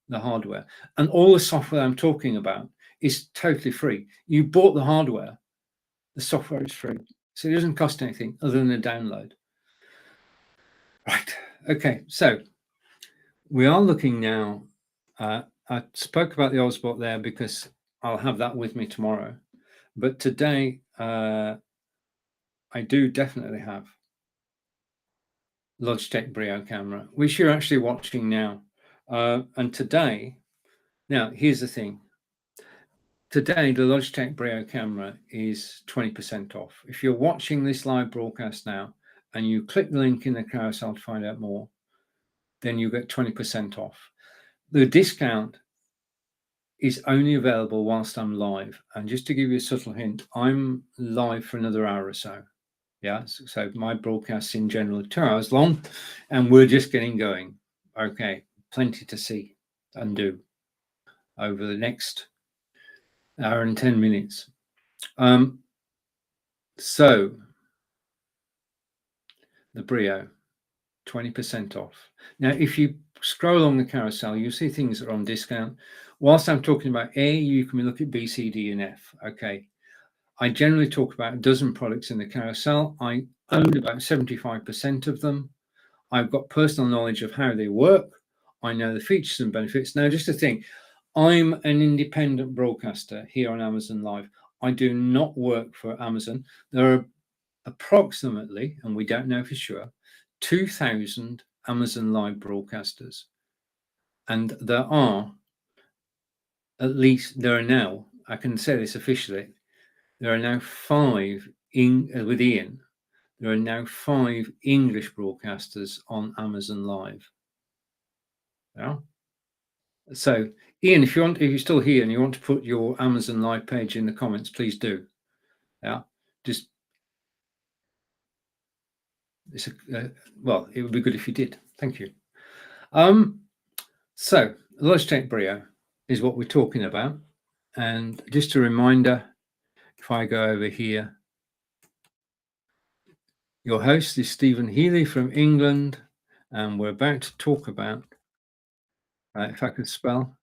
the hardware. And all the software I'm talking about is totally free. You bought the hardware, the software is free. So it doesn't cost anything other than a download. Right. Okay. So we are looking now. I spoke about the Ultraspot there because I'll have that with me tomorrow. But today, I do definitely have Logitech Brio camera, which you're actually watching now. And today, now here's the thing. Today, the Logitech Brio camera is 20% off. If you're watching this live broadcast now and you click the link in the carousel to find out more, then you get 20% off. The discount is only available whilst I'm live. And just to give you a subtle hint, I'm live for another hour or so. Yeah, so my broadcasts in general are 2 hours long, and we're just getting going. Okay, plenty to see and do over the next hour and 10 minutes. So the Brio, 20% off. Now, if you scroll along the carousel, you'll see things that are on discount. Whilst I'm talking about A, you can look at B, C, D, and F. Okay. I generally talk about a dozen products in the carousel. I own about 75% of them. I've got personal knowledge of how they work. I know the features and benefits. Now, just a thing, I'm an independent broadcaster here on Amazon Live. I do not work for Amazon. There are approximately, and we don't know for sure, 2,000 Amazon Live broadcasters. And there are now, I can say this officially, there are now 5 with Ian. There are now 5 English broadcasters on Amazon Live. Yeah. So, Ian, if you're still here and you want to put your Amazon Live page in the comments, please do. Yeah. Just well, it would be good if you did. Thank you. So, Logitech Brio is what we're talking about, and just a reminder, if I go over here, your host is Stephen Healey from England, and we're about to talk about, if I could spell,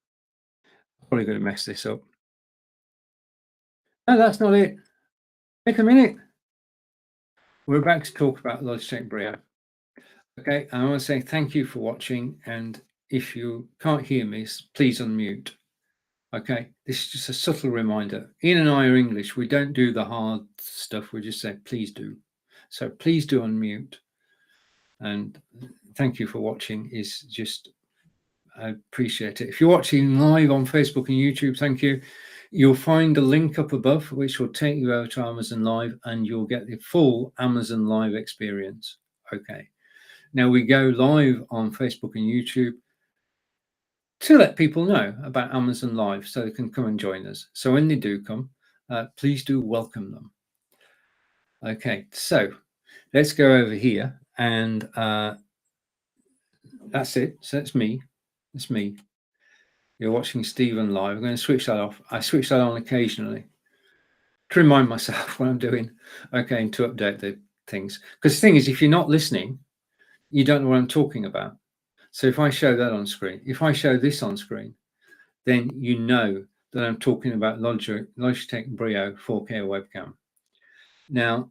I'm probably going to mess this up. No, that's not it. Take a minute. We're about to talk about Logitech Brio. Okay, I want to say thank you for watching, and if you can't hear me, please unmute. Okay, this is just a subtle reminder. Ian and I are English. We don't do the hard stuff. We just say, please do. So please do unmute. And thank you for watching. Is just, I appreciate it. If you're watching live on Facebook and YouTube, thank you. You'll find a link up above, which will take you over to Amazon Live, and you'll get the full Amazon Live experience. Okay. Now we go live on Facebook and YouTube to let people know about Amazon Live so they can come and join us. So when they do come, please do welcome them. Okay, so let's go over here, and that's it. So that's me. That's me. You're watching Stephen live. I'm going to switch that off. I switch that on occasionally to remind myself what I'm doing. Okay, and to update the things. Because the thing is, if you're not listening, you don't know what I'm talking about. So if I show that on screen, if I show this on screen, then you know that I'm talking about Logitech Brio 4K webcam. Now,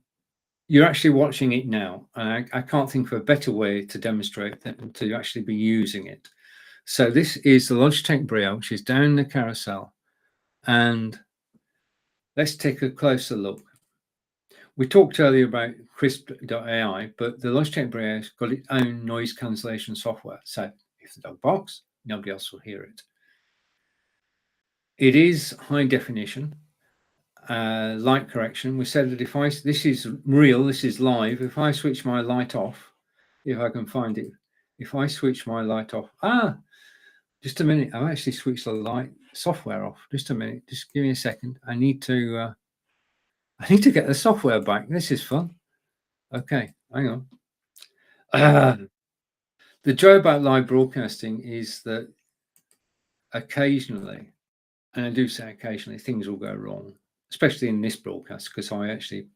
you're actually watching it now, and I can't think of a better way to demonstrate that to actually be using it. So this is the Logitech Brio, which is down the carousel, and let's take a closer look. We talked earlier about Crisp.ai, but the Logitech Brio has got its own noise cancellation software. So if the dog barks, nobody else will hear it. It is high definition, light correction. We said that if this is real, this is live. If I switch my light off, if I can find it, if I switch my light off, just a minute. I've actually switched the light software off. Just a minute. Just give me a second. I need to get the software back. This is fun. Okay, hang on. The joy about live broadcasting is that occasionally, and I do say occasionally, things will go wrong, especially in this broadcast, because I actually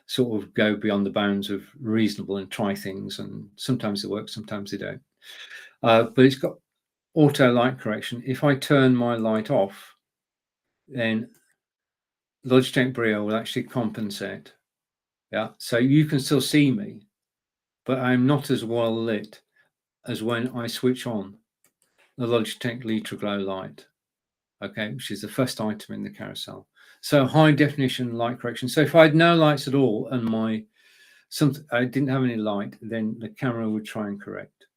sort of go beyond the bounds of reasonable and try things, and sometimes they work, sometimes they don't. But it's got auto light correction. If I turn my light off, then Logitech Brio will actually compensate. Yeah, so you can still see me, but I'm not as well lit as when I switch on the Logitech Litra Glow light. Okay, which is the first item in the carousel. So high definition light correction. So if I had no lights at all and I didn't have any light, then the camera would try and correct.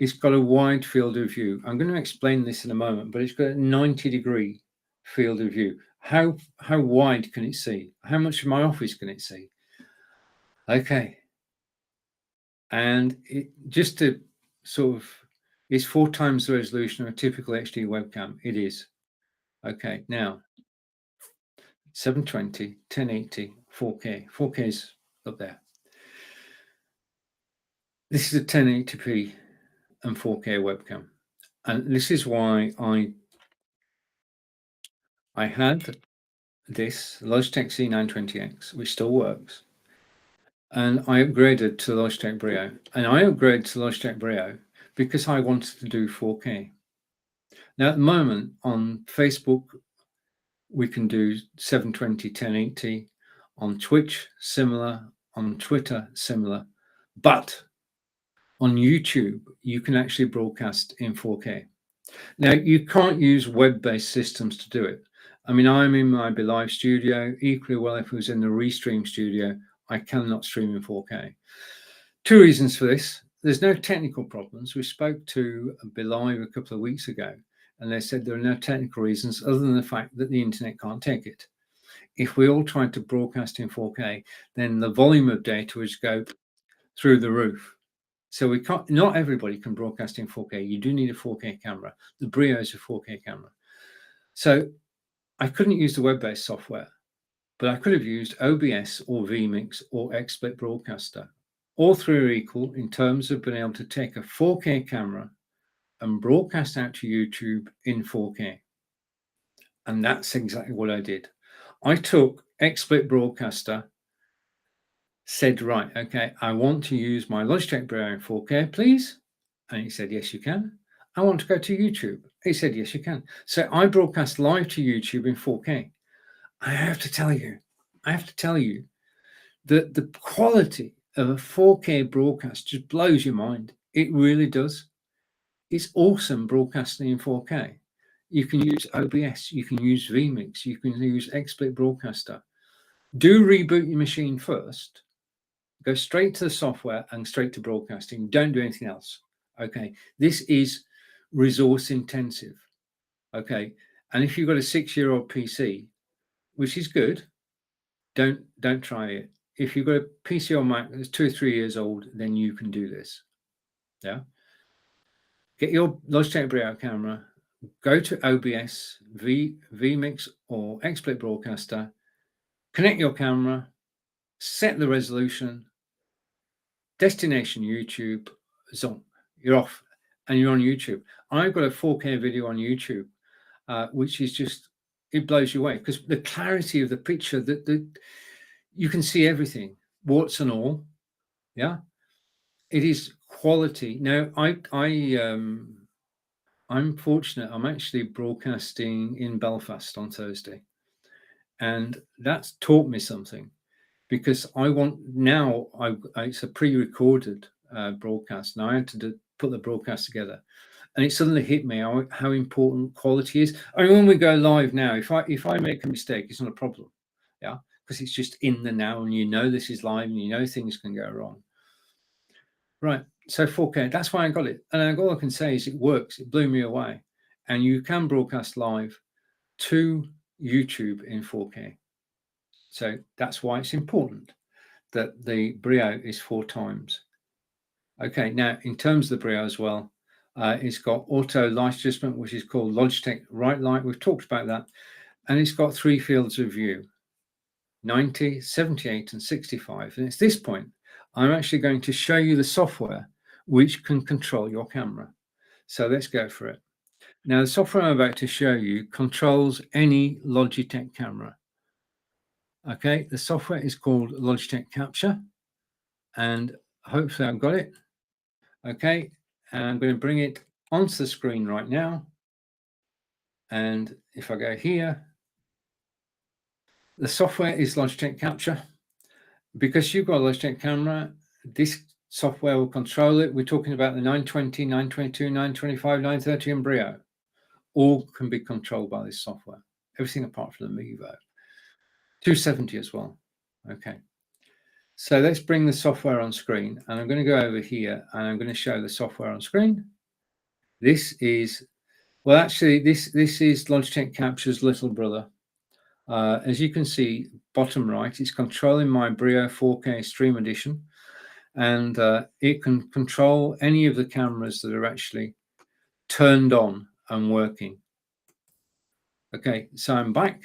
It's got a wide field of view. I'm going to explain this in a moment, but it's got a 90-degree field of view. How wide can it see? How much of my office can it see? Okay. And it just to sort of, it's 4 times the resolution of a typical HD webcam. It is. Okay, now 720, 1080, 4K. 4K is up there. This is a 1080p and 4K webcam. And this is why I had this Logitech C920X, which still works, and I upgraded to Logitech Brio. And I upgraded to Logitech Brio because I wanted to do 4K. Now, at the moment on Facebook, we can do 720, 1080. On Twitch, similar. On Twitter, similar. But on YouTube, you can actually broadcast in 4K. Now, you can't use web-based systems to do it. I mean, I'm in my Belive studio. Equally well, if it was in the Restream studio, I cannot stream in 4K. Two reasons for this. There's no technical problems. We spoke to Belive a couple of weeks ago, and they said there are no technical reasons other than the fact that the internet can't take it. If we all tried to broadcast in 4K, then the volume of data would go through the roof. So we can't, not everybody can broadcast in 4K. You do need a 4K camera. The Brio is a 4K camera. So I couldn't use the web-based software, but I could have used OBS or vMix or XSplit Broadcaster. All three are equal in terms of being able to take a 4K camera and broadcast out to YouTube in 4K. And that's exactly what I did. I took XSplit Broadcaster, said, right, okay, I want to use my Logitech Brio in 4K, please. And he said, yes, you can. I want to go to YouTube. He said, yes, you can. So I broadcast live to YouTube in 4K. I have to tell you that the quality of a 4K broadcast just blows your mind. It really does. It's awesome broadcasting in 4K. You can use OBS, you can use vMix, you can use XSplit Broadcaster. Do reboot your machine first. Go straight to the software and straight to broadcasting. Don't do anything else. Okay, this is resource intensive. Okay, and if you've got a 6-year-old PC, which is good, don't try it. If you've got a PC or Mac that's 2 or 3 years old, then you can do this. Yeah. Get your Logitech Brio camera, go to OBS, vMix or XSplit Broadcaster, connect your camera, set the resolution, destination YouTube, zonk, you're off and you're on YouTube. I've got a 4K video on YouTube, which is just, it blows you away because the clarity of the picture, that you can see everything, warts and all. Yeah, it is quality. Now, I'm fortunate. I'm actually broadcasting in Belfast on Thursday, and that's taught me something because I want now. It's a pre-recorded broadcast, and I had to put the broadcast together, and it suddenly hit me how important quality is. I mean, when we go live now, if I make a mistake, it's not a problem, yeah, because it's just in the now, and you know this is live, and you know things can go wrong. Right. So 4K, that's why I got it. And all I can say is it works. It blew me away. And you can broadcast live to YouTube in 4K. So that's why it's important that the Brio is 4 times. Okay, now in terms of the Brio as well, it's got auto light adjustment, which is called Logitech Right Light. We've talked about that. And it's got 3 fields of view, 90, 78, and 65. And it's this point I'm actually going to show you the software which can control your camera. So let's go for it. Now, the software I'm about to show you controls any Logitech camera. Okay, the software is called Logitech Capture, and hopefully I've got it. Okay, and I'm going to bring it onto the screen right now. And if I go here, the software is Logitech Capture. Because you've got a Logitech camera, this software will control it. We're talking about the 920, 922, 925, 930 and Brio. All can be controlled by this software. Everything apart from the Mevo. 270 as well. Okay. So let's bring the software on screen. And I'm going to go over here and I'm going to show the software on screen. This is, well, actually, this is Logitech Capture's little brother. As you can see, bottom right, it's controlling my Brio 4K Stream Edition, and it can control any of the cameras that are actually turned on and working. Okay, so I'm back,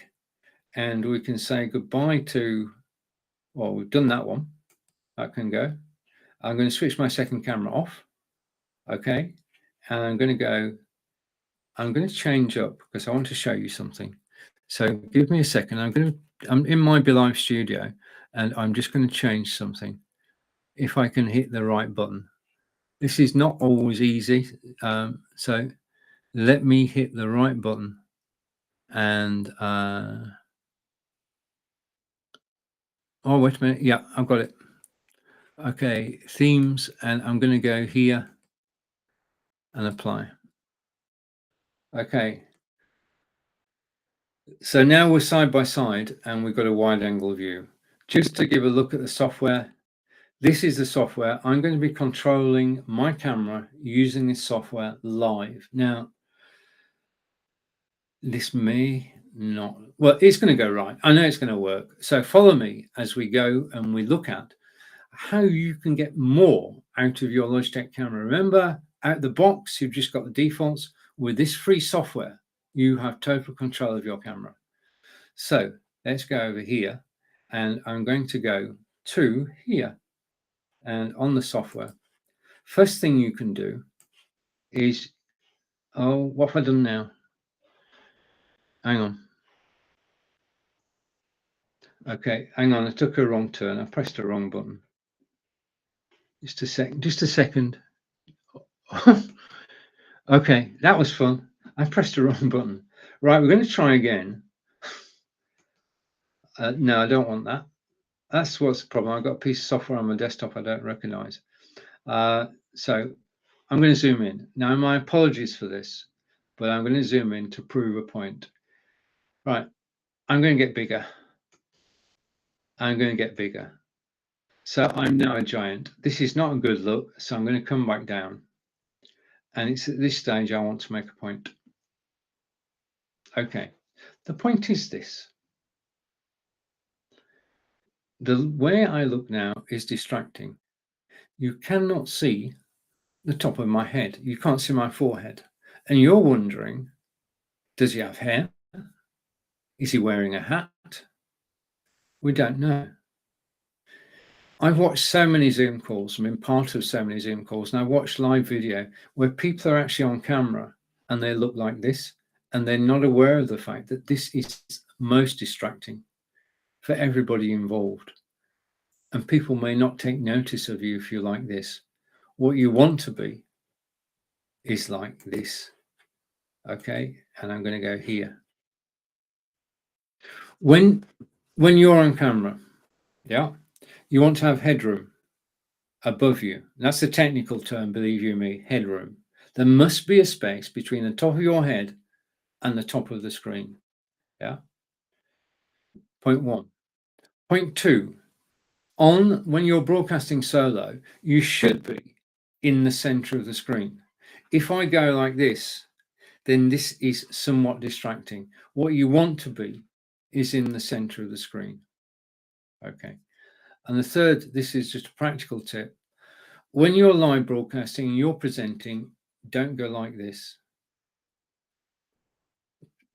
and we can say goodbye to, well, we've done that one. That can go. I'm going to switch my second camera off. Okay, and I'm going to change up because I want to show you something. So give me a second. I'm in my BeLive studio, and I'm just going to change something. If I can hit the right button. This is not always easy. So let me hit the right button, and oh, wait a minute. Yeah, I've got it. Okay, themes, and I'm going to go here and apply. Okay. So now we're side by side and we've got a wide angle view. Just to give a look at the software, this is the software. I'm going to be controlling my camera using this software live. Now, this may not, well, it's going to go right. I know it's going to work. So follow me as we go and we look at how you can get more out of your Logitech camera. Remember, out the box, you've just got the defaults. With this free software, you have total control of your camera. So let's go over here, and I'm going to go to here and on the software. First thing you can do is, oh, what have I done now? Hang on. Okay, hang on. I took a wrong turn. I pressed the wrong button. Just a second. Just a second. Okay, that was fun. I pressed the wrong button. Right, we're going to try again. No, I don't want that. That's what's the problem. I've got a piece of software on my desktop I don't recognize. So I'm going to zoom in. Now, my apologies for this, but I'm going to zoom in to prove a point. Right, I'm going to get bigger. I'm going to get bigger. So I'm now a giant. This is not a good look, so I'm going to come back down. And it's at this stage I want to make a point. Okay, the point is this. The way I look now is distracting. You cannot see the top of my head. You can't see my forehead. And you're wondering, does he have hair? Is he wearing a hat? We don't know. I've watched so many Zoom calls, I've been part of so many Zoom calls, and I watched live video where people are actually on camera and they look like this, and they're not aware of the fact that this is most distracting for everybody involved. And people may not take notice of you if you're like this. What you want to be is like this. Okay, and I'm going to go here. When you're on camera, yeah, you want to have headroom above you. That's the technical term, believe you me, headroom. There must be a space between the top of your head and the top of the screen. Yeah. Point one. Point two, when you're broadcasting solo, you should be in the center of the screen. If I go like this, then this is somewhat distracting. What you want to be is in the center of the screen. Okay. And the third, this is just a practical tip. When you're live broadcasting and you're presenting, don't go like this.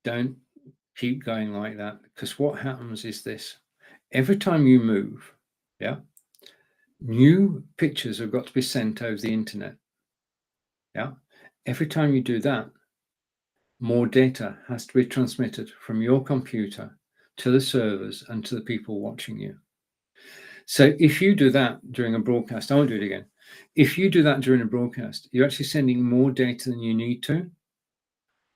Don't keep going like that, because what happens is this. Every time you move, yeah, new pictures have got to be sent over the internet. Yeah. Every time you do that, more data has to be transmitted from your computer to the servers and to the people watching you. So if you do that during a broadcast, I won't do it again. If you do that during a broadcast, you're actually sending more data than you need to,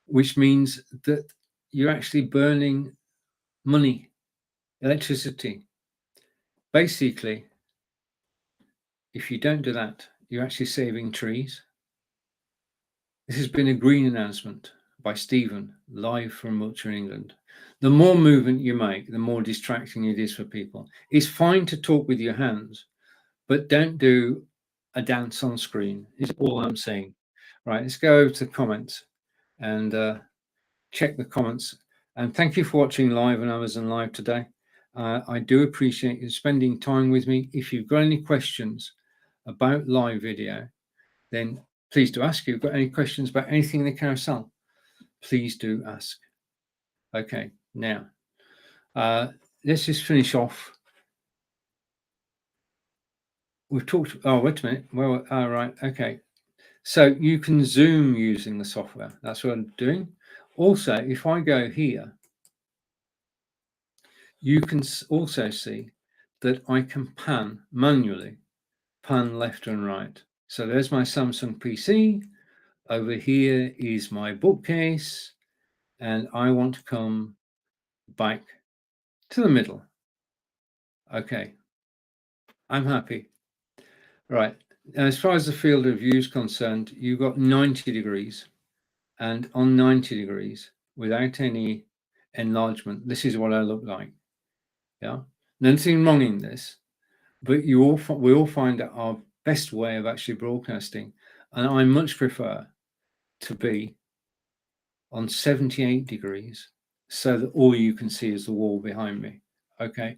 which means that you're actually burning money, electricity. Basically, if you don't do that, you're actually saving trees. This has been a green announcement by Stephen, live from Wiltshire, England. The more movement you make, the more distracting it is for people. It's fine to talk with your hands, but don't do a dance on screen, is all I'm saying. Right, let's go over to the comments and check the comments. And thank you for watching live on Amazon Live today. I do appreciate you spending time with me. If you've got any questions about live video, then please do ask. If you've got any questions about anything in the carousel, please do ask. Okay, now let's just finish off. We've talked, oh, wait a minute. Well, all right, okay. So you can zoom using the software. That's what I'm doing. Also, if I go here you can also see that I can manually pan left and right. So there's my Samsung PC. Over here is my bookcase, and I want to come back to the middle. Okay, I'm happy. Right, as far as the field of view is concerned, you've got 90 degrees, and on 90 degrees, without any enlargement, this is what I look like. Yeah, nothing wrong in this, but we all find that our best way of actually broadcasting, and I much prefer to be on 78 degrees so that all you can see is the wall behind me. Okay,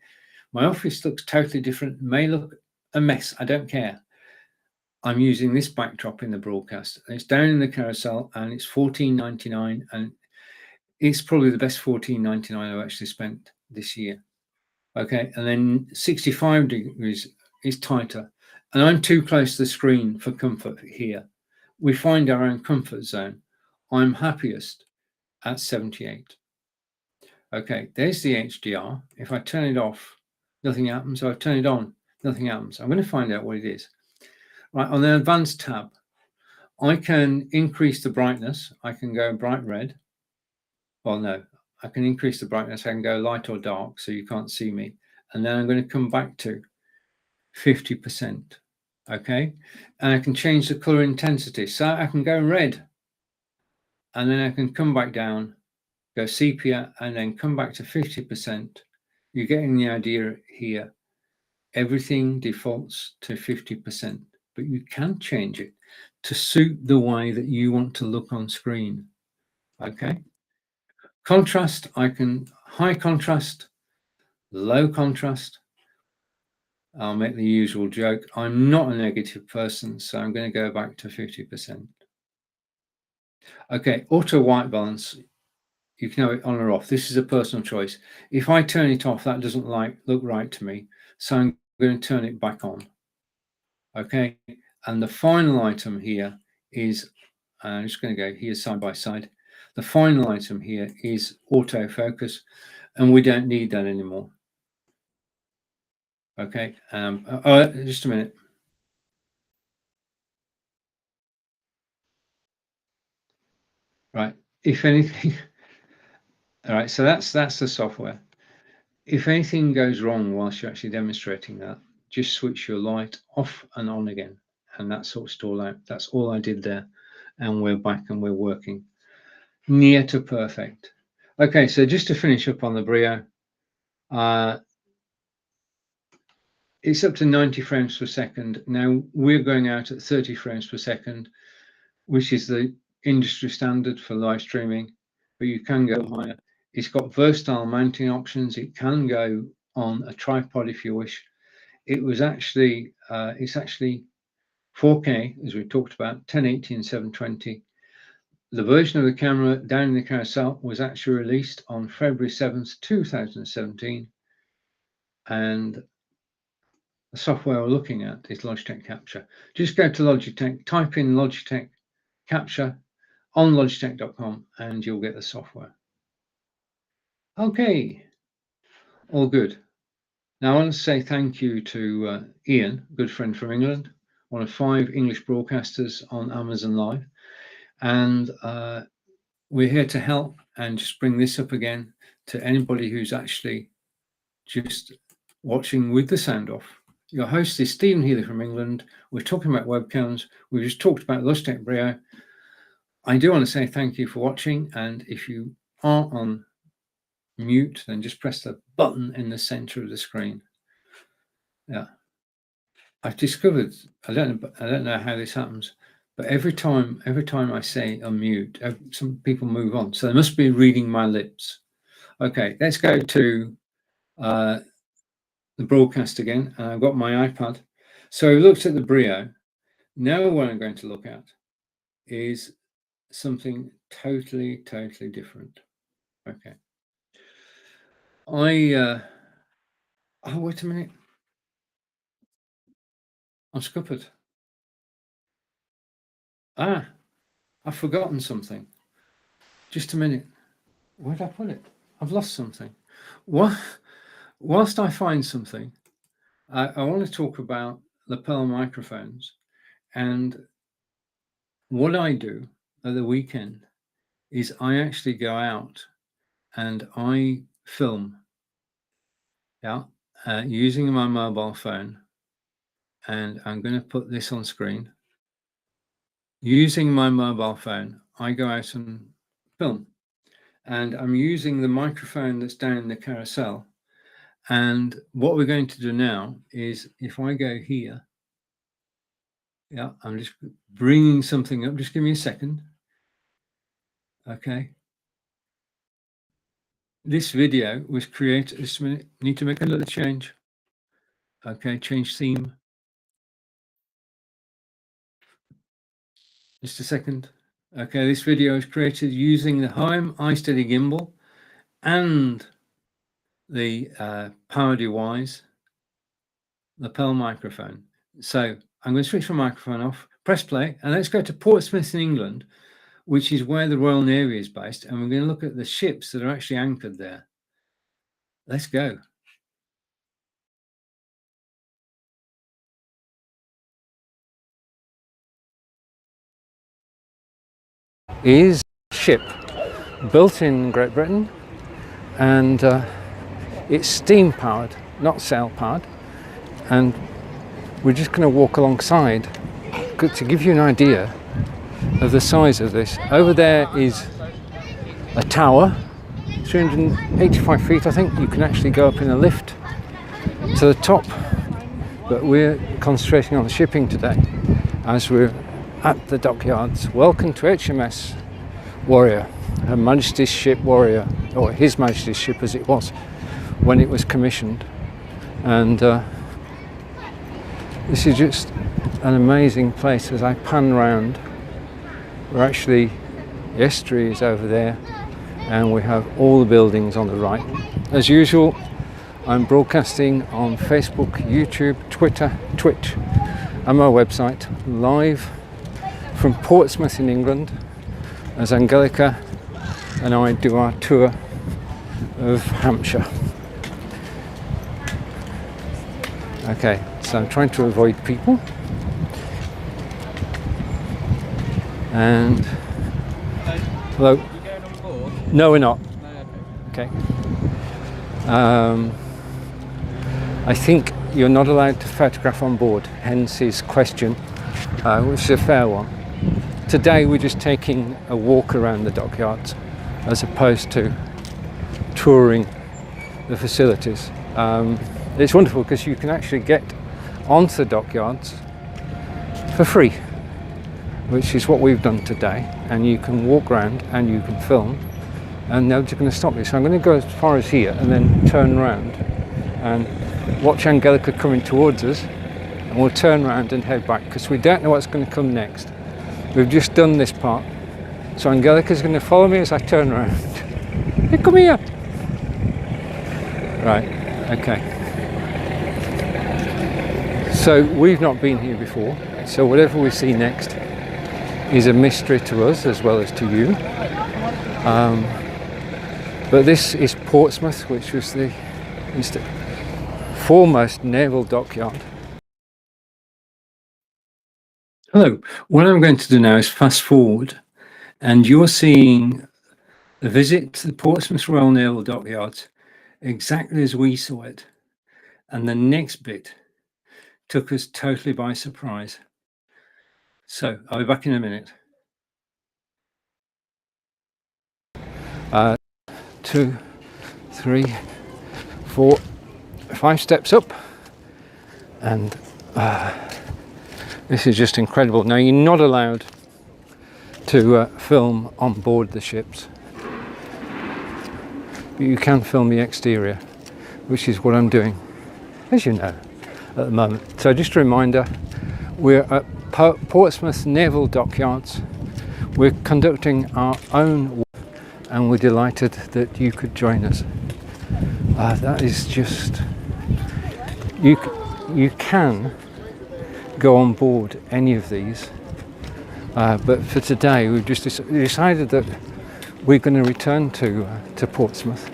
my office looks totally different, may look a mess, I don't care. I'm using this backdrop in the broadcast. It's down in the carousel and it's $14.99, and it's probably the best $14.99 I've actually spent this year. Okay, and then 65 degrees is tighter, and I'm too close to the screen for comfort here. We find our own comfort zone. I'm happiest at 78. Okay, there's the HDR. If I turn it off, nothing happens. So I turn it on, nothing happens. I'm going to find out what it is. Right, on the advanced tab, I can increase the brightness. I can go bright red. Well, no, I can increase the brightness. I can go light or dark so you can't see me. And then I'm going to come back to 50%. Okay, and I can change the color intensity. So I can go red, and then I can come back down, go sepia, and then come back to 50%. You're getting the idea here. Everything defaults to 50%, but you can change it to suit the way that you want to look on screen. Okay. Contrast, I can high contrast, low contrast. I'll make the usual joke. I'm not a negative person, so I'm going to go back to 50%. Okay, auto white balance. You can have it on or off. This is a personal choice. If I turn it off, that doesn't look right to me. So I'm going to turn it back on. Okay, and the final item here is, I'm just going to go here side by side. The final item here is autofocus, and we don't need that anymore. Okay, just a minute. Right, if anything, all right, so that's the software. If anything goes wrong whilst you're actually demonstrating that, just switch your light off and on again, and that sorts it all out. That's all I did there, and we're back and we're working near to perfect. Okay, so just to finish up on the Brio, it's up to 90 frames per second. Now we're going out at 30 frames per second, which is the industry standard for live streaming, but you can go higher. It's got versatile mounting options. It can go on a tripod if you wish. It's actually 4K, as we talked about, 1080 and 720. The version of the camera down in the carousel was actually released on February 7th, 2017. And the software we're looking at is Logitech Capture. Just go to Logitech, type in Logitech Capture on logitech.com, and you'll get the software. Okay, all good. Now I want to say thank you to Ian, good friend from England, one of 5 English broadcasters on Amazon Live. And we're here to help and just bring this up again to anybody who's actually just watching with the sound off. Your host is Stephen Healey from England. We're talking about webcams. We just talked about Logitech Brio. I do want to say thank you for watching, and if you are on mute, then just press the button in the center of the screen. Yeah, I've discovered, I don't know how this happens, but every time I say unmute, some people move on. So they must be reading my lips. Okay, let's go to the broadcast again. I've got my iPad. So we looked at the Brio. Now what I'm going to look at is something totally different. Okay. Oh, wait a minute. I'm scuppered. I've forgotten something. Just a minute. Where'd I put it? I've lost something. What? whilst I find something, I want to talk about lapel microphones. And what I do at the weekend is I actually go out and I film, using my mobile phone. And I'm going to put this on screen. Using my mobile phone, I go out and film. And I'm using the microphone that's down in the carousel. And what we're going to do now is, if I go here, I'm just bringing something up. Just give me a second. Okay. This video was created. Just a minute. Need to make another change. Okay, change theme. Just a second. Okay, this video is created using the Heim iSteady gimbal and the PowerDeWise lapel microphone. So I'm going to switch my microphone off, press play, and let's go to Portsmouth in England, which is where the Royal Navy is based, and we're going to look at the ships that are actually anchored there. Let's go. Is a ship built in Great Britain, and it's steam powered, not sail powered, and we're just going to walk alongside to give you an idea of the size of this. Over there is a tower, 385 feet, I think. You can actually go up in a lift to the top, but we're concentrating on the shipping today as we're at the dockyards. Welcome to HMS Warrior, Her Majesty's ship Warrior, or His Majesty's ship as it was when it was commissioned. And this is just an amazing place. As I pan round, we're actually, the estuary is over there, and we have all the buildings on the right. As usual, I'm broadcasting on Facebook, YouTube, Twitter, Twitch, and my website, live from Portsmouth in England, as Angelica and I do our tour of Hampshire. Okay, so I'm trying to avoid people. And hello. You going on board? No, we're not. No, Okay. I think you're not allowed to photograph on board, hence his question, which is a fair one. Today we're just taking a walk around the dockyards as opposed to touring the facilities. It's wonderful because you can actually get onto the dockyards for free, which is what we've done today, and you can walk around and you can film, and nobody's going to stop you. So I'm going to go as far as here and then turn around and watch Angelica coming towards us, and we'll turn around and head back because we don't know what's going to come next. We've just done this part, so Angelica's going to follow me as I turn around. Hey, come here. Right, okay. So we've not been here before, so whatever we see next is a mystery to us as well as to you. But this is Portsmouth, which was the foremost naval dockyard. Hello, what I'm going to do now is fast forward, and you're seeing the visit to the Portsmouth Royal Naval Dockyards exactly as we saw it, and the next bit took us totally by surprise. So I'll be back in a minute. 2, 3, 4, 5 steps up, and this is just incredible. Now, you're not allowed to film on board the ships, but you can film the exterior, which is what I'm doing, as you know, at the moment. So just a reminder, we're at Portsmouth Naval Dockyards. We're conducting our own work, and we're delighted that you could join us. That is just, you can go on board any of these, but for today we've just decided that we're going to return to Portsmouth,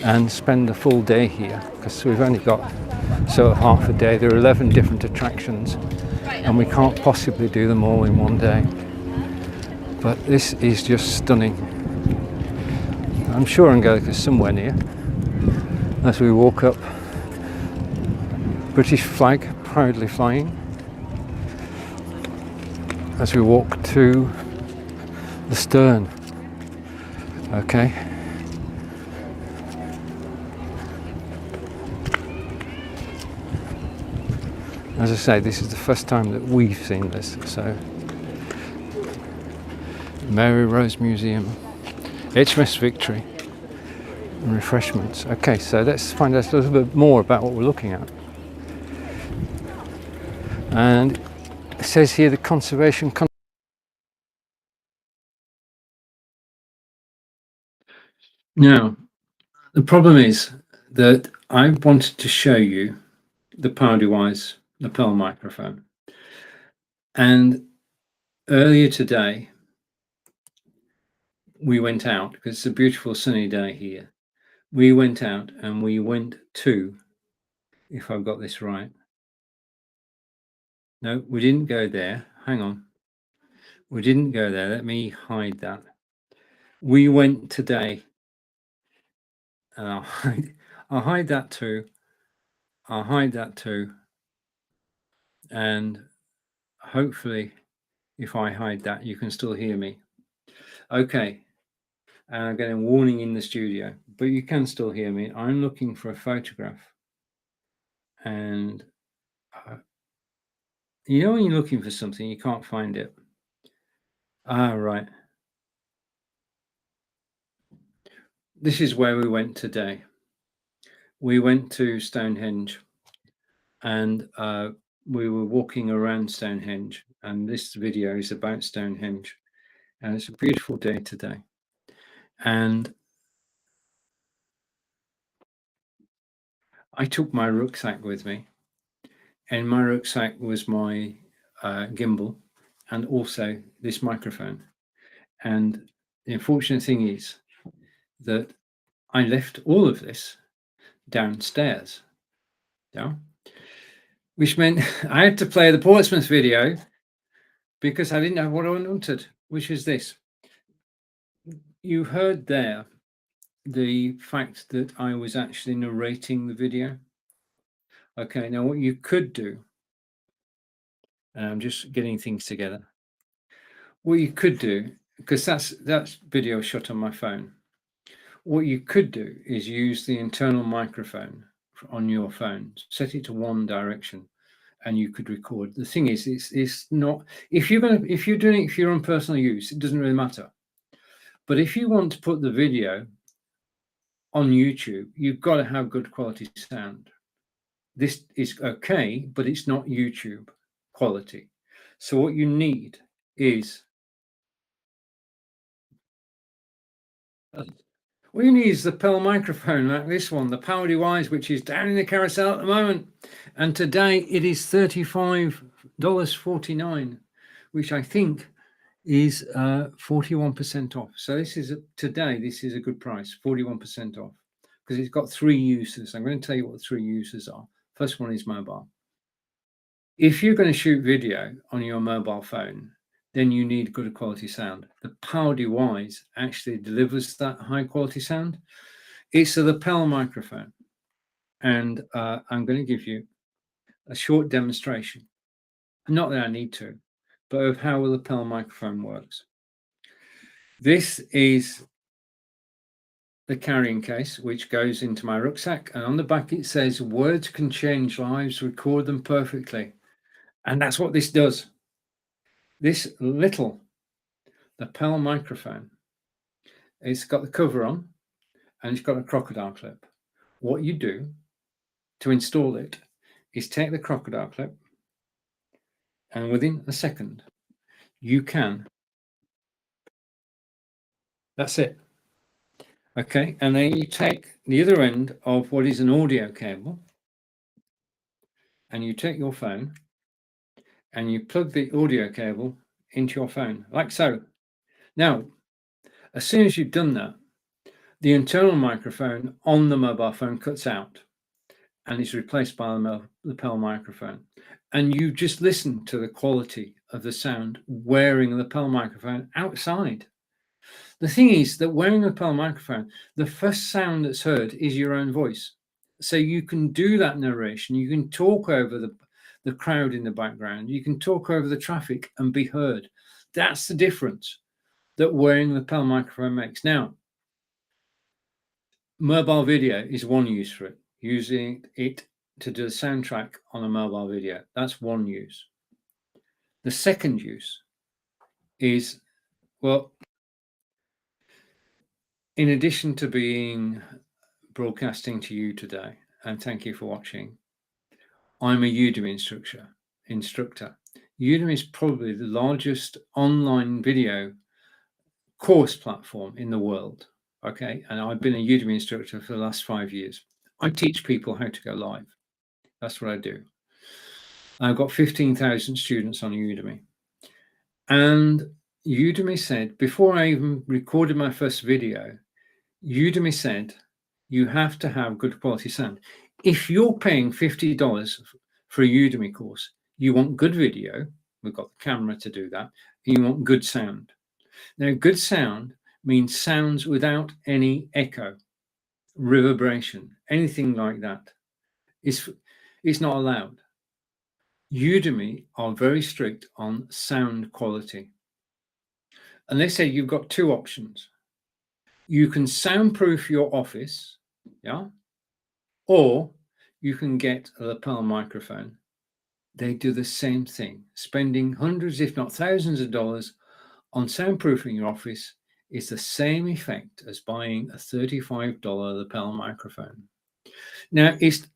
and spend the full day here, because we've only got sort of half a day. There are 11 different attractions and we can't possibly do them all in one day. But this is just stunning. I'm sure Angelica's somewhere near. As we walk up, British flag proudly flying. As we walk to the stern. Okay. As I say, this is the first time that we've seen this, so. Mary Rose Museum, HMS Victory, and refreshments. Okay, so let's find out a little bit more about what we're looking at. And it says here the conservation. Now, the problem is that I wanted to show you the PowerDeWise lapel microphone. And earlier today, we went out, because it's a beautiful sunny day here. We went out and we went to, if I've got this right. No, we didn't go there. Hang on. We didn't go there. Let me hide that. We went today. And I'll hide that too. I'll hide that too. And hopefully, if I hide that, you can still hear me. Okay. And I'm getting a warning in the studio, but you can still hear me. I'm looking for a photograph. And you know when you're looking for something, you can't find it. Ah, right. This is where we went today. We went to Stonehenge, and we were walking around Stonehenge, and this video is about Stonehenge, and it's a beautiful day today. And I took my rucksack with me, and my rucksack was my gimbal and also this microphone. And the unfortunate thing is that I left all of this downstairs, which meant I had to play the Portsmouth video because I didn't know what I wanted, which is this. You heard there the fact that I was actually narrating the video. Okay, now what you could do, and I'm just getting things together. What you could do, because that's video shot on my phone. What you could do is use the internal microphone on your phone, set it to one direction, and you could record. The thing is, it's not, if you're doing it for your own personal use, it doesn't really matter. But if you want to put the video on YouTube, you've got to have good quality sound. This is okay, but it's not YouTube quality. So what you need is what you need is the Pearl microphone like this one, the PowerDeWise, which is down in the carousel at the moment. And today it is $35.49, which I think is 41% off. So this is today, this is a good price, 41% off, because it's got 3 uses. I'm going to tell you what the 3 uses are. First one is mobile. If you're going to shoot video on your mobile phone, then you need good quality sound. The PowerDeWise actually delivers that high quality sound. It's a lapel microphone. And I'm going to give you a short demonstration. Not that I need to, but of how a lapel microphone works. This is the carrying case, which goes into my rucksack. And on the back, it says, "Words can change lives, record them perfectly." And that's what this does. This little lapel microphone, it's got the cover on and it's got a crocodile clip. What you do to install it is take the crocodile clip, and within a second, you can. That's it. Okay, and then you take the other end of what is an audio cable, and you take your phone and you plug the audio cable into your phone, like so. Now, as soon as you've done that, The internal microphone on the mobile phone cuts out and is replaced by the lapel microphone. And you just listen to the quality of the sound wearing the lapel microphone outside. The thing is that wearing a lapel microphone, the first sound that's heard is your own voice. So you can do that narration. You can talk over the crowd in the background. You can talk over the traffic and be heard. That's the difference that wearing the lapel microphone makes. Now, mobile video is one use for it, using it to do the soundtrack on a mobile video. That's one use. The second use is, well, in addition to being broadcasting to you today, and thank you for watching, I'm a Udemy instructor. Udemy is probably the largest online video course platform in the world. Okay, and I've been a Udemy instructor for the last 5 years. I teach people how to go live. That's what I do. I've got 15,000 students on Udemy. And Udemy said, before I even recorded my first video, Udemy said, you have to have good quality sound. If you're paying $50 for a Udemy course, you want good video. We've got the camera to do that. And you want good sound. Now, good sound means sounds without any echo, reverberation, anything like that. It's not allowed. Udemy are very strict on sound quality. And they say you've got two options. You can soundproof your office, yeah, or you can get a lapel microphone. They do the same thing. Spending hundreds, if not thousands of dollars on soundproofing your office is the same effect as buying a $35 lapel microphone. Now, it's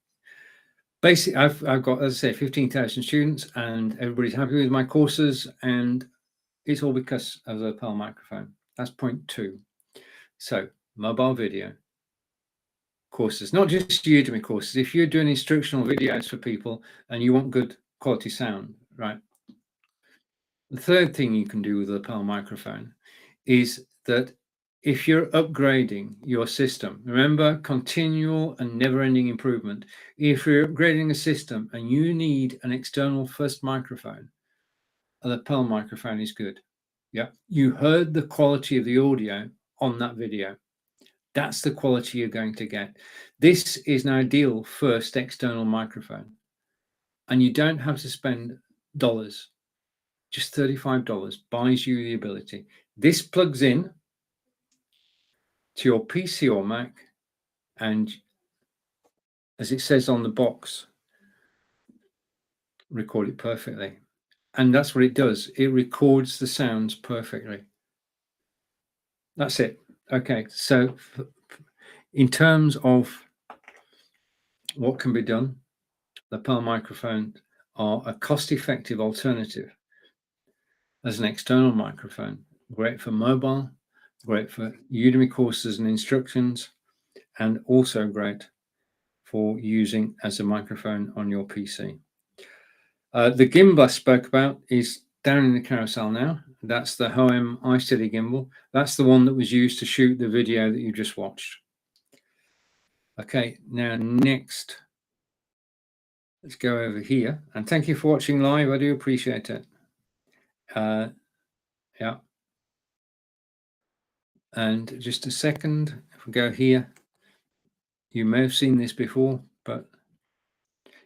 basically, I've got, as I say, 15,000 students, and everybody's happy with my courses, and it's all because of the lapel microphone. That's point 2. So, mobile video courses, not just Udemy courses. If you're doing instructional videos for people and you want good quality sound, right? The third thing you can do with the lapel microphone is that if you're upgrading your system, remember, continual and never-ending improvement. If you're upgrading a system and you need an external first microphone, a lapel microphone is good. Yeah, you heard the quality of the audio on that video. That's the quality you're going to get. This is an ideal first external microphone, and you don't have to spend dollars. Just $35 buys you the ability. This plugs in to your PC or Mac, and as it says on the box, record it perfectly. And that's what it does. It records the sounds perfectly. That's it. Okay, so in terms of what can be done, lapel microphones are a cost-effective alternative as an external microphone. Great for mobile, great for Udemy courses and instructions, and also great for using as a microphone on your PC. The gimbal I spoke about is down in the carousel now. That's the Hohem iSteady gimbal. That's the one that was used to shoot the video that you just watched. Okay, now next, let's go over here. And thank you for watching live. I do appreciate it. Yeah. And just a second, if we go here, you may have seen this before, but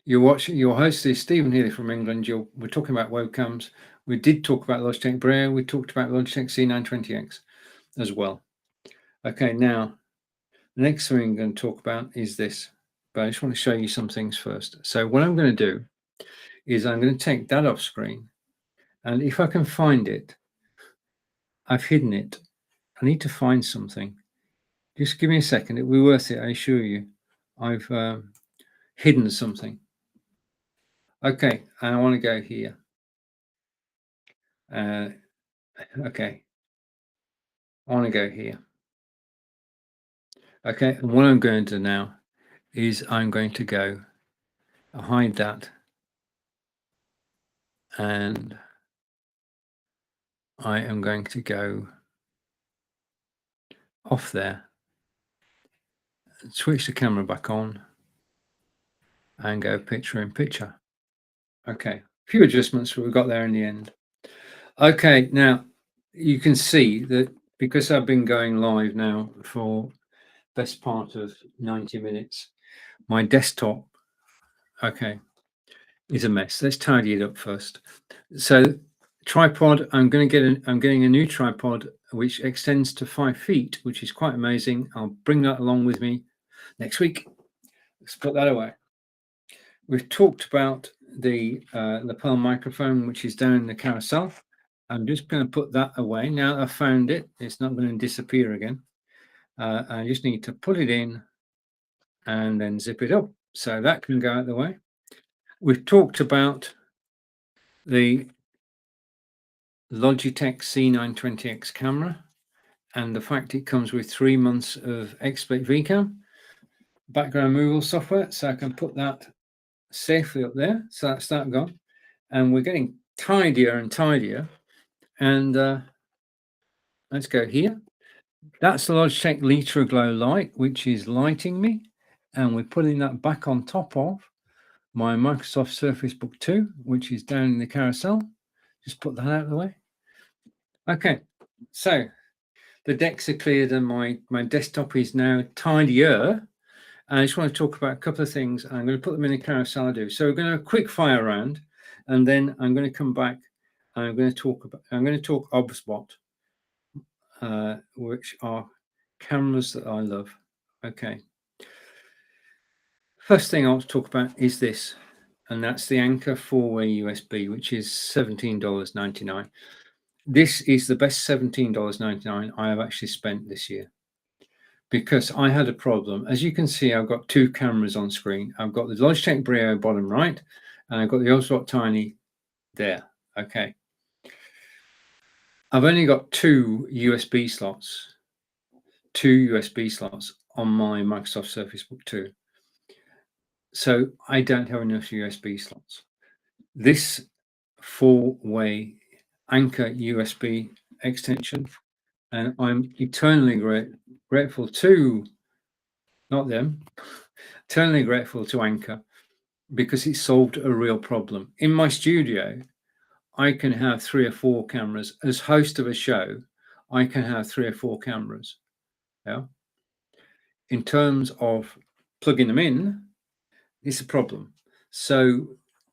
you're watching, your host is Stephen Healey from England. We're talking about webcams. We did talk about Logitech Brio. We talked about Logitech C920X as well. Okay, now, the next thing I'm going to talk about is this, but I just want to show you some things first. So what I'm going to do is I'm going to take that off screen, and if I can find it, I've hidden it. I need to find something. Just give me a second. It'll be worth it, I assure you. I've hidden something. Okay, and I want to go here. Okay, I want to go here. Okay, and what I'm going to do now is I'm going to go hide that, and I am going to go off there, switch the camera back on and go picture in picture. Okay, a few adjustments, but we got there in the end. Okay, now you can see that because I've been going live now for best part of 90 minutes, my desktop, okay, is a mess. Let's tidy it up first. So tripod, I'm getting a new tripod which extends to 5 feet, which is quite amazing. I'll bring that along with me next week. Let's put that away. We've talked about the lapel microphone, which is down in the carousel. I'm just going to put that away. Now I've found it, it's not going to disappear again. I just need to put it in and then zip it up. So that can go out the way. We've talked about the Logitech C920X camera and the fact it comes with 3 months of XSplit VCam background removal software. So I can put that safely up there. So that's that gone. And we're getting tidier and tidier. And let's go here. That's the Logitech Litra Glow light, which is lighting me. And we're putting that back on top of my Microsoft Surface Book 2, which is down in the carousel. Just put that out of the way. Okay, so the decks are cleared and my desktop is now tidier. And I just want to talk about a couple of things. I'm going to put them in the carousel I do. So we're going to have a quick fire round, and then I'm going to come back and I'm going to talk OBSBot, which are cameras that I love. Okay. First thing I want to talk about is this, and that's the Anker 4-way USB, which is $17.99. This is the best $17.99 I have actually spent this year, because I had a problem. As you can see, I've got 2 cameras on screen. I've got the Logitech Brio bottom right, and I've got the OBSBot Tiny there. Okay. I've only got 2 USB slots on my Microsoft Surface Book 2. So I don't have enough USB slots. This 4-way Anker USB extension, and I'm eternally grateful to, not them, eternally grateful to Anker, because it solved a real problem. In my studio, I can have 3 or 4 cameras. As host of a show, I can have 3 or 4 cameras. Yeah. In terms of plugging them in, it's a problem. So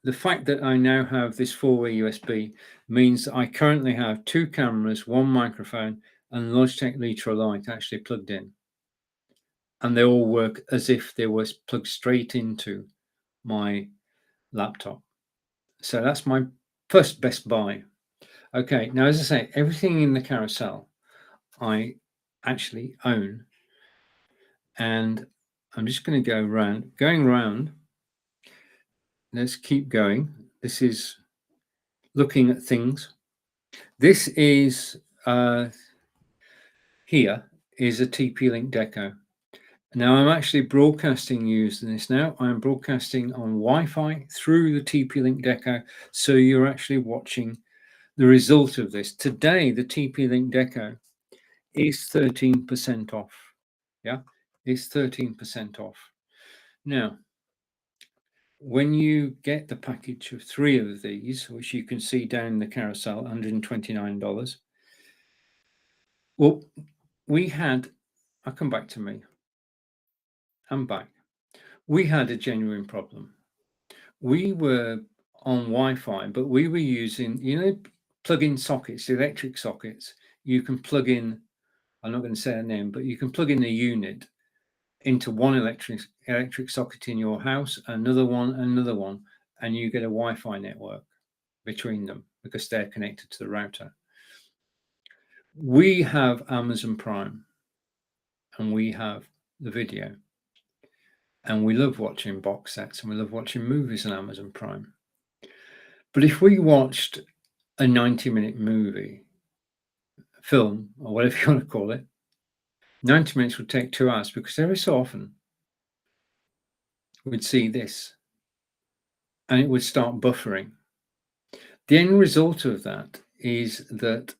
the fact that I now have this 4-way USB means that I currently have 2 cameras, 1 microphone, and Logitech Litra light actually plugged in. And they all work as if they were plugged straight into my laptop. So that's my first best buy. Okay, now as I say, everything in the carousel I actually own. And I'm just going to go going around. Let's keep going. This is looking at things. This is here is a TP-Link Deco. Now I'm actually broadcasting using this now. I'm broadcasting on Wi-Fi through the TP-Link Deco. So you're actually watching the result of this. Today, the TP-Link Deco is 13% off. Yeah, it's 13% off. Now, when you get the package of 3 of these, which you can see down in the carousel, $129. Well, I'll come back to me. I'm back. We had a genuine problem. We were on Wi-Fi, but we were using, plug-in sockets, electric sockets. You can plug in, I'm not going to say a name, but you can plug in a unit into one electric socket in your house, another one, and you get a Wi-Fi network between them because they're connected to the router. We have Amazon Prime and we have the video, and we love watching box sets and we love watching movies on Amazon Prime. But if we watched a 90-minute film, or whatever you want to call it, 90 minutes would take 2 hours, because every so often we'd see this and it would start buffering. The end result of that is that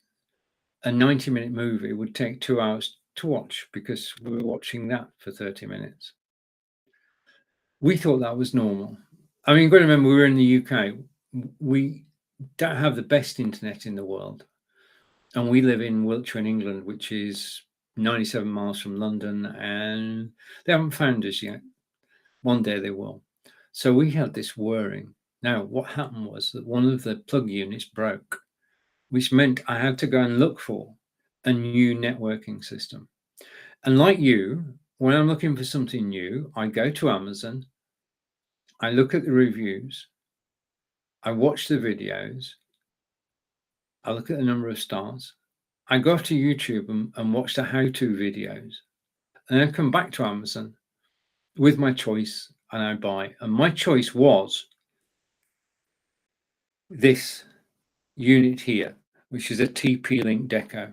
a 90-minute movie would take 2 hours to watch because we were watching that for 30 minutes. We thought that was normal. I mean, you've got to remember, we were in the UK. We don't have the best internet in the world. And we live in Wiltshire in England, which is 97 miles from London, and they haven't found us yet. One day they will. So we had this whirring. Now, what happened was that one of the plug units broke, which meant I had to go and look for a new networking system. And like you, when I'm looking for something new, I go to Amazon, I look at the reviews, I watch the videos, I look at the number of stars, I go to YouTube and watch the how-to videos, and then come back to Amazon with my choice and I buy. And my choice was this unit here, which is a TP-Link Deco.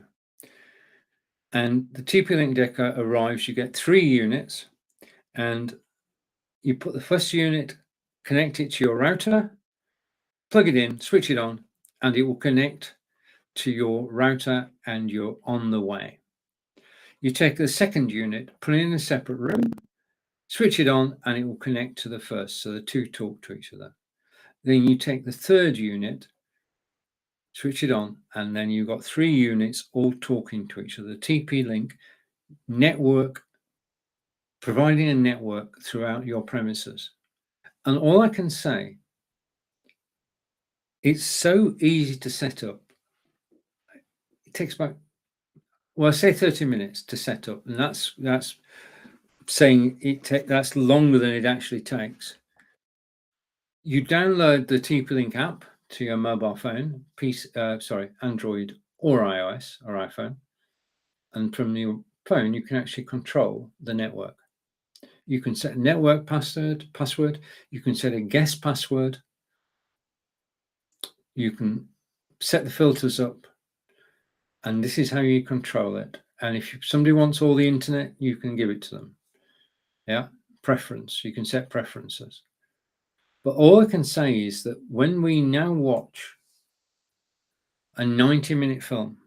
And the TP-Link Deco arrives, you get 3 units, and you put the first unit, connect it to your router, plug it in, switch it on, and it will connect to your router and you're on the way. You take the second unit, put it in a separate room, switch it on, and it will connect to the first, so the two talk to each other. Then you take the third unit, switch it on, and then you've got 3 units all talking to each other. TP-Link network, providing a network throughout your premises. And all I can say, it's so easy to set up. It takes about, well, say 30 minutes to set up, and that's saying that's longer than it actually takes. You download the TP-Link app to your mobile phone, Android or iOS or iPhone, and from your phone you can actually control the network. You can set a network password, you can set a guest password, you can set the filters up, and this is how you control it. And if somebody wants all the internet, you can give it to them. Yeah, preference, you can set preferences. But all I can say is that when we now watch a 90-minute film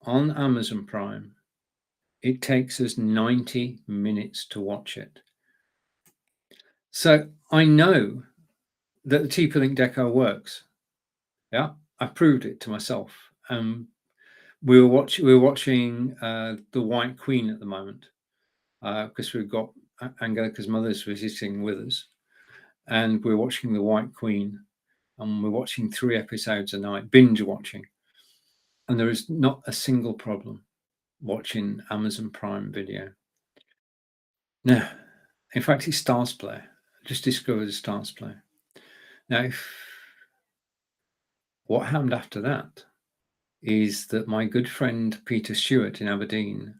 on Amazon Prime, it takes us 90 minutes to watch it. So I know that the TP-Link Deco works. Yeah, I proved it to myself. We were watching The White Queen at the moment because we've got Angelica's mother's visiting with us, and we're watching The White Queen, and we're watching 3 episodes a night, binge watching, and there is not a single problem watching Amazon Prime Video. Now, in fact, it's Stars Play. I just discovered Stars Play. Now, what happened after that is that my good friend Peter Stewart in Aberdeen,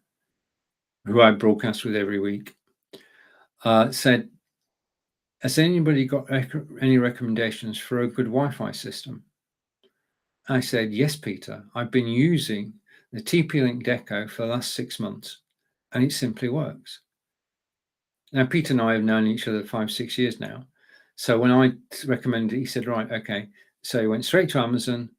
who I broadcast with every week, said, has anybody got any recommendations for a good Wi-Fi system? I said, yes, Peter, I've been using the TP-Link Deco for the last 6 months, and it simply works. Now, Peter and I have known each other 5-6 years now. So when I recommended it, he said, right, okay. So he went straight to Amazon,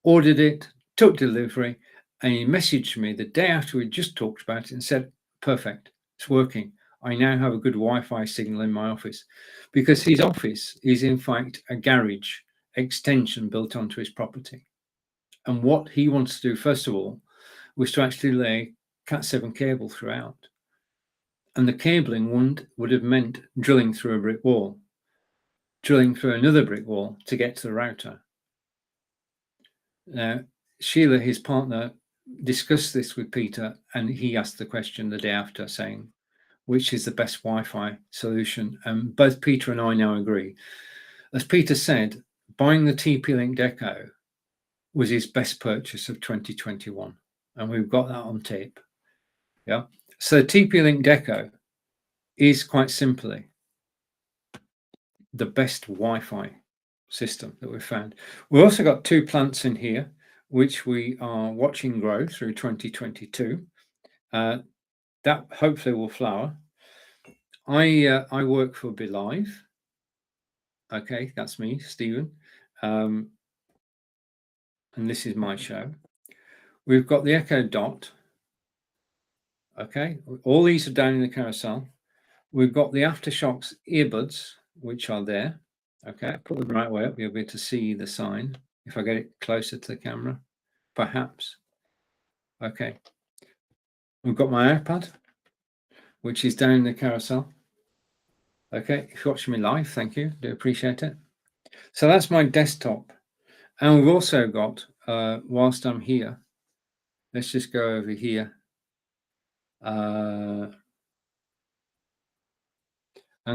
ordered it, took delivery, and he messaged me the day after we just talked about it and said, perfect, it's working. I now have a good Wi-Fi signal in my office, because his office is in fact a garage extension built onto his property. And what he wants to do, first of all, was to actually lay Cat7 cable throughout. And the cabling would have meant drilling through a brick wall, drilling through another brick wall to get to the router. Now, Sheila, his partner, discussed this with Peter, and he asked the question the day after, saying, which is the best Wi-Fi solution? And both Peter and I now agree. As Peter said, buying the TP-Link Deco was his best purchase of 2021. And we've got that on tape. Yeah. So TP-Link Deco is quite simply the best Wi-Fi system that we've found. We've also got 2 plants in here, which we are watching grow through 2022. That hopefully will flower. I work for Belive. Okay, that's me, Stephen. And this is my show. We've got the Echo Dot, Okay, all these are down in the carousel. We've got the Aftershocks earbuds, which are there. Okay, put them the right way up, you'll be able to see the sign. If I get it closer to the camera, perhaps. Okay, we've got my iPad, which is down in the carousel. Okay, if you're watching me live, thank you, do appreciate it. So that's my desktop. And we've also got, whilst I'm here, let's just go over here and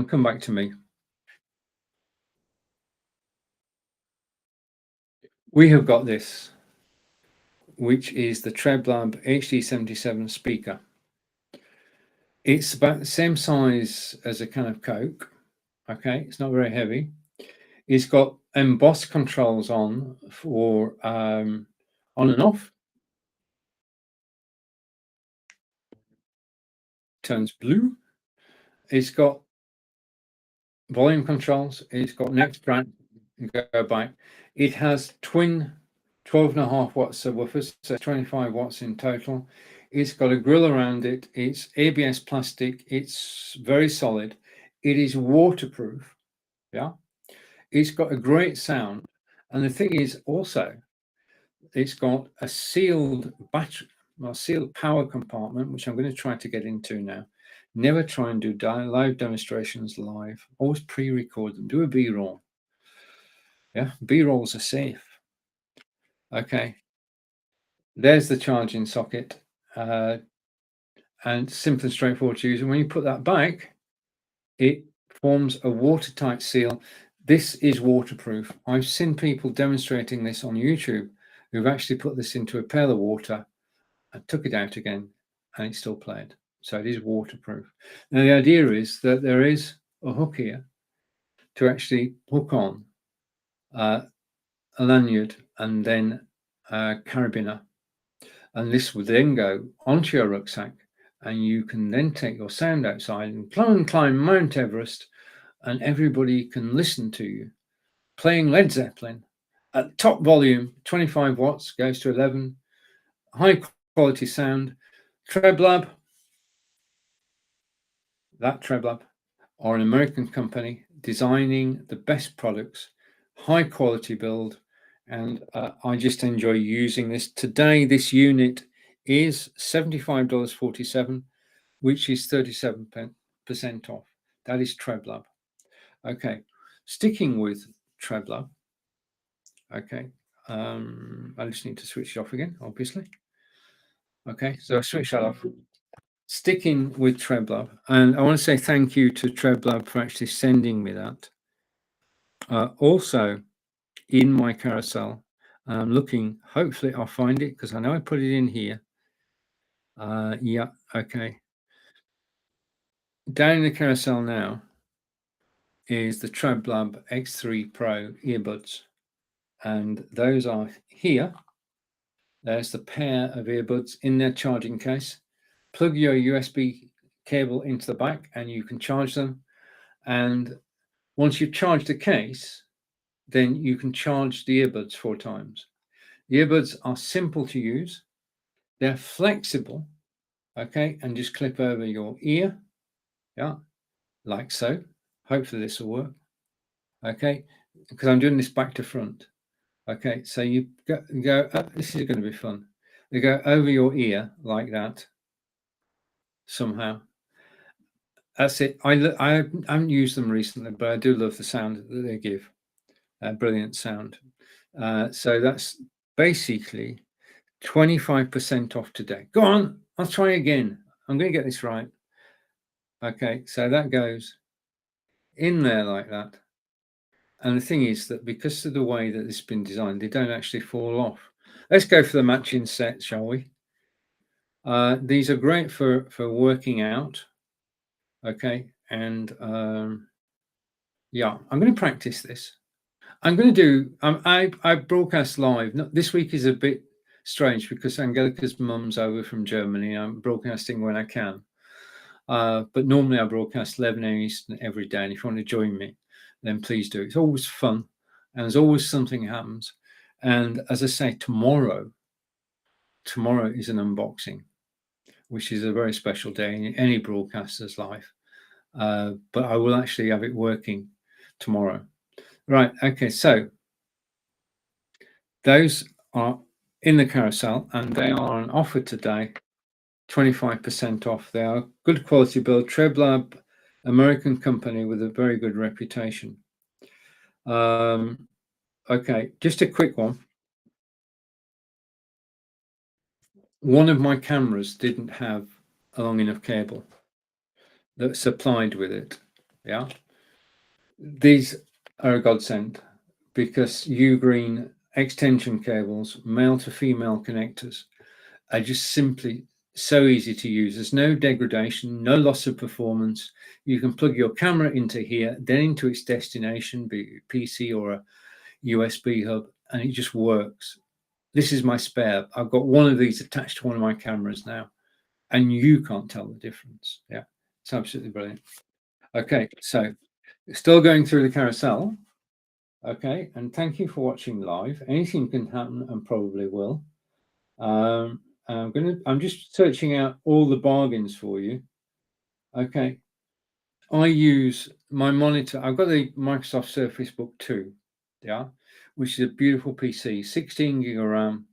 come back to me. We have got this, which is the TrebLab HD77 speaker. It's about the same size as a can of Coke. Okay, it's not very heavy. It's got embossed controls on for on and off. Turns blue. It's got volume controls. It's got next track, go back. It has twin 12.5 watts subwoofers, so 25 watts in total. It's got a grill around it. It's ABS plastic. It's very solid. It is waterproof. Yeah. It's got a great sound. And the thing is also, it's got a sealed battery, well, sealed power compartment, which I'm going to try to get into now. Never try and do live demonstrations live. Always pre-record them. Do a B-roll. Yeah, B-rolls are safe. Okay. There's the charging socket. And simple and straightforward to use. And when you put that back, it forms a watertight seal. This is waterproof. I've seen people demonstrating this on YouTube who've actually put this into a pail of water and took it out again, and it still played. So it is waterproof. Now the idea is that there is a hook here to actually hook on a lanyard and then a carabiner, and this would then go onto your rucksack, and you can then take your sound outside and climb Mount Everest, and everybody can listen to you playing Led Zeppelin at top volume, 25 watts, goes to 11, high quality sound. TrebLab, that TrebLab, are an American company designing the best products, high quality build, and I just enjoy using this. Today, this unit is $75.47, which is 37% off. That is TrebLab. Okay, sticking with TrebLab. Okay, I just need to switch it off again, obviously. Okay, so I switch that off. Sticking with TrebLab, and I want to say thank you to TrebLab for actually sending me that. Also, in my carousel, I'm looking, hopefully I'll find it because I know I put it in here. Yeah, okay. Down in the carousel now is the TrebLab X3 Pro earbuds, and those are here. There's the pair of earbuds in their charging case. Plug your USB cable into the back and you can charge them. And once you've charged the case, then you can charge the earbuds 4 times. The earbuds are simple to use. They're flexible, okay, and just clip over your ear, yeah, like so. Hopefully this will work, okay, because I'm doing this back to front. Okay, so you go this is going to be fun. They go over your ear like that, somehow. That's it. I haven't used them recently, but I do love the sound that they give. Brilliant sound. So that's basically 25% off today. Go on, I'll try again. I'm going to get this right. Okay, so that goes in there like that. And the thing is that because of the way that it's been designed, they don't actually fall off. Let's go for the matching set, shall we? These are great for working out. Okay, and yeah, I'm going to practice this. I'm going to do, I broadcast live. This week is a bit strange because Angelica's mum's over from Germany. I'm broadcasting when I can. But normally I broadcast 11 a.m. Eastern every day. And if you want to join me, then please do. It's always fun. And there's always something happens. And as I say, tomorrow is an unboxing. which is a very special day in any broadcaster's life. But I will actually have it working tomorrow. Right, okay, so those are in the carousel and they are on offer today, 25% off. They are good quality build, Treblab, American company with a very good reputation. Okay, just a quick one. One of my cameras didn't have a long enough cable that supplied with it. Yeah, these are a godsend because Ugreen extension cables, male to female connectors, are just simply so easy to use. There's no degradation, no loss of performance. You can plug your camera into here, then into its destination, be it a PC or a USB hub, and it just works. This is my spare. I've got one of these attached to one of my cameras now, and you can't tell the difference. Yeah, it's absolutely brilliant. Okay, so still going through the carousel. Okay, and thank you for watching live. Anything can happen and probably will. I'm just searching out all the bargains for you. Okay, I use my monitor. I've got the Microsoft Surface Book 2, yeah, which is a beautiful PC, 16 gig of RAM,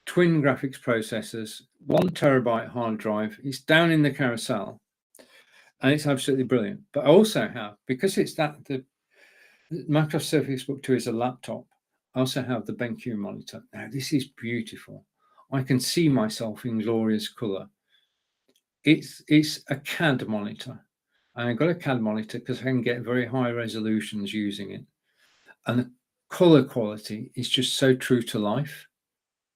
twin graphics processors, 1 terabyte hard drive. It's down in the carousel, and it's absolutely brilliant. But I also have, because it's the Microsoft Surface Book 2 is a laptop, I also have the BenQ monitor. Now, this is beautiful. I can see myself in glorious color. It's a CAD monitor, and I got a CAD monitor because I can get very high resolutions using it, and the color quality is just so true to life.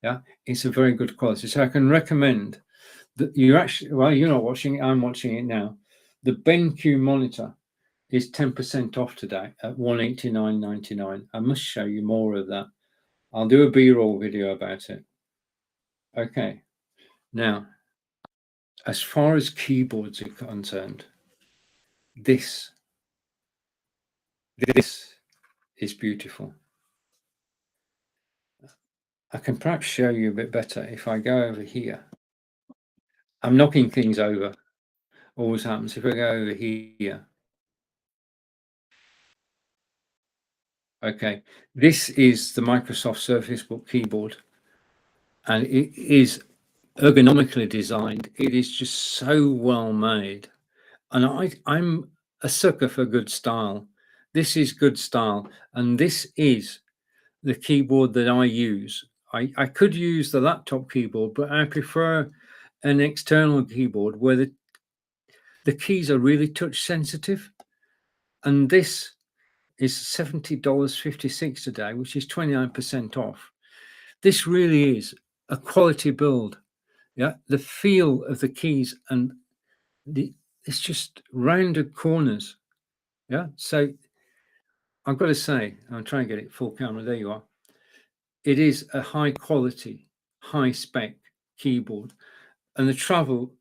Yeah, it's a very good quality. So I can recommend that you actually, well, you're not watching it, I'm watching it now. The BenQ monitor is 10% off today at $189.99. I must show you more of that. I'll do a B-roll video about it. Okay, now, as far as keyboards are concerned, this is beautiful. I can perhaps show you a bit better if I go over here. I'm knocking things over. Always happens. If I go over here. Okay, this is the Microsoft Surface Book keyboard, and it is ergonomically designed. It is just so well made, and I'm a sucker for good style. This is good style, and this is the keyboard that I use. I could use the laptop keyboard, but I prefer an external keyboard where the keys are really touch sensitive, and this is $70.56 today, which is 29% off. This really is a quality build. Yeah, the feel of the keys and it's just rounded corners. Yeah, so I've got to say, I'm trying to get it full camera. There you are. It is a high quality, high spec keyboard, and the travel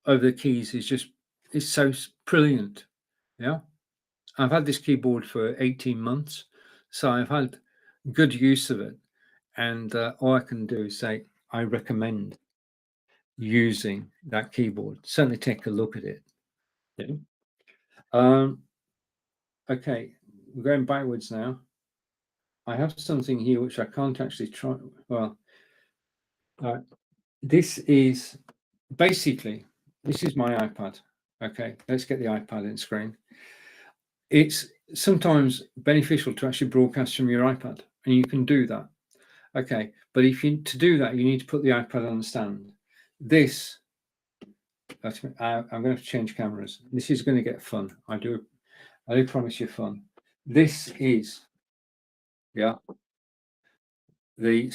over the keys is so brilliant. Yeah, I've had this keyboard for 18 months, so I've had good use of it, and all I can do is say I recommend using that keyboard. Certainly take a look at it. Yeah. Okay, we're going backwards now. I have something here which I can't actually try. Well, this is basically, this is my iPad. Okay, let's get the iPad in screen. It's sometimes beneficial to actually broadcast from your iPad, and you can do that. Okay, but to do that, you need to put the iPad on the stand. This, I'm going to have to change cameras. This is going to get fun. I do promise you fun. This is, yeah, the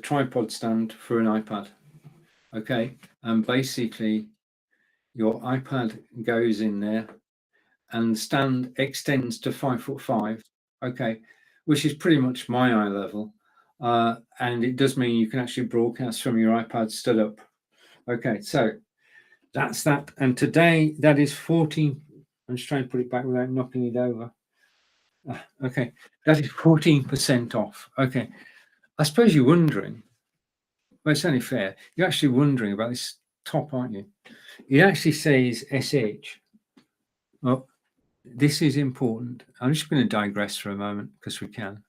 tripod stand for an iPad. Okay, and basically your iPad goes in there and the stand extends to 5'5". Okay, which is pretty much my eye level. And it does mean you can actually broadcast from your iPad stood up. Okay, so that's that. And today that is 14. I'm just trying to put it back without knocking it over. Okay, that is 14% off. Okay, I suppose you're wondering, well, it's only fair. You're actually wondering about this top, aren't you? It actually says SH. Well, this is important. I'm just going to digress for a moment because we can.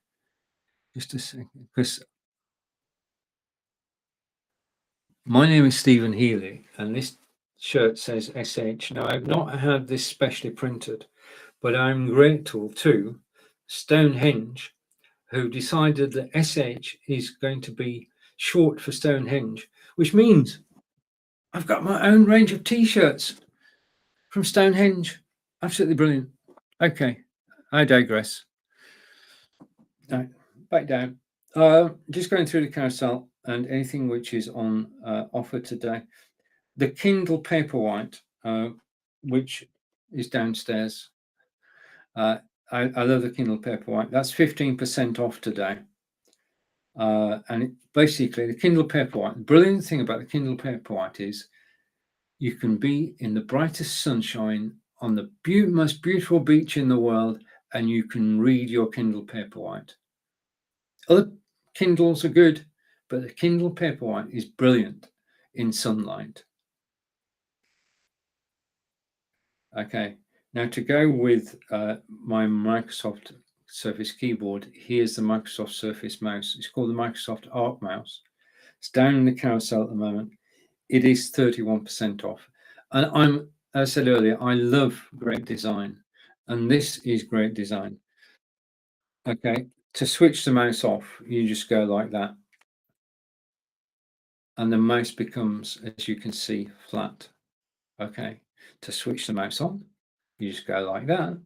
Just a second, because my name is Stephen Healey, and this shirt says SH. Now, I've not had this specially printed, but I'm grateful to Stonehenge, who decided that SH is going to be short for Stonehenge, which means I've got my own range of t-shirts from Stonehenge. Absolutely brilliant. Okay, I digress. Right, back down. Just going through the carousel and anything which is on offer today. The Kindle Paperwhite, which is downstairs. I love the Kindle Paperwhite. That's 15% off today. And basically, the Kindle Paperwhite, the brilliant thing about the Kindle Paperwhite is you can be in the brightest sunshine on the most beautiful beach in the world, and you can read your Kindle Paperwhite. Other Kindles are good, but the Kindle Paperwhite is brilliant in sunlight. Okay, now to go with my Microsoft Surface keyboard, here's the Microsoft Surface mouse. It's called the Microsoft Arc mouse. It's down in the carousel at the moment. It is 31% off. And as I said earlier, I love great design. And this is great design. Okay, to switch the mouse off, you just go like that. And the mouse becomes, as you can see, flat. Okay, to switch the mouse on, you just go like that.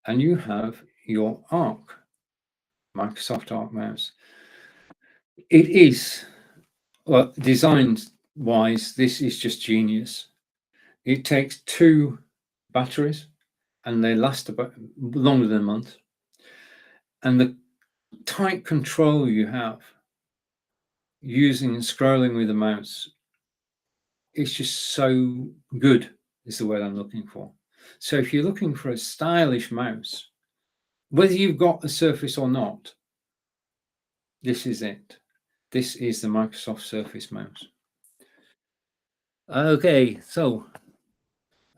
And you have your Arc, Microsoft Arc mouse. It is, well, design-wise, this is just genius. It takes 2 batteries and they last about longer than a month. And the tight control you have using and scrolling with the mouse, it's just so good, is the word I'm looking for. So if you're looking for a stylish mouse, whether you've got a Surface or not, this is it. This is the Microsoft Surface mouse. Okay, so,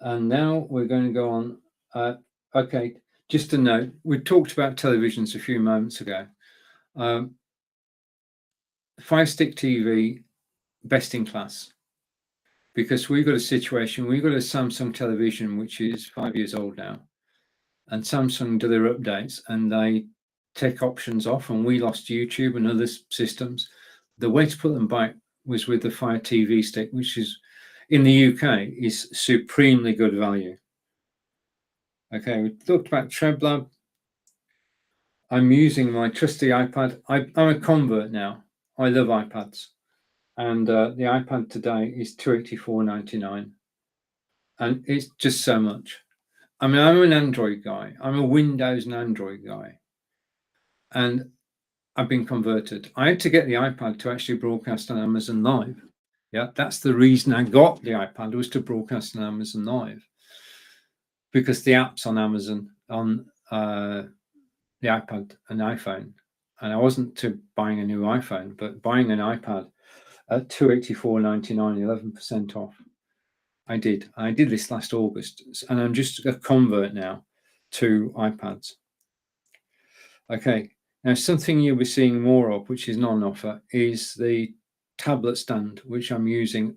and now we're going to go on. Okay, just a note, we talked about televisions a few moments ago. Fire Stick TV, best in class, because we've got a situation, we've got a Samsung television which is 5 years old now, and Samsung do their updates and they take options off, and we lost YouTube and other systems. The way to put them back was with the Fire TV Stick, which is in the UK is supremely good value. Okay, we talked about TrebLab. I'm using my trusty iPad. I'm a convert now. I love iPads. And the iPad today is $284.99. And it's just so much. I mean, I'm an Android guy. I'm a Windows and Android guy. And I've been converted. I had to get the iPad to actually broadcast on Amazon Live. Yeah, that's the reason I got the iPad, was to broadcast on Amazon Live. Because the apps on Amazon, on the iPad and iPhone, and I wasn't to buying a new iPhone, but buying an iPad at $284.99, 11% off. I did this last August, and I'm just a convert now to iPads. Okay, now something you'll be seeing more of, which is not on offer, is the tablet stand, which I'm using.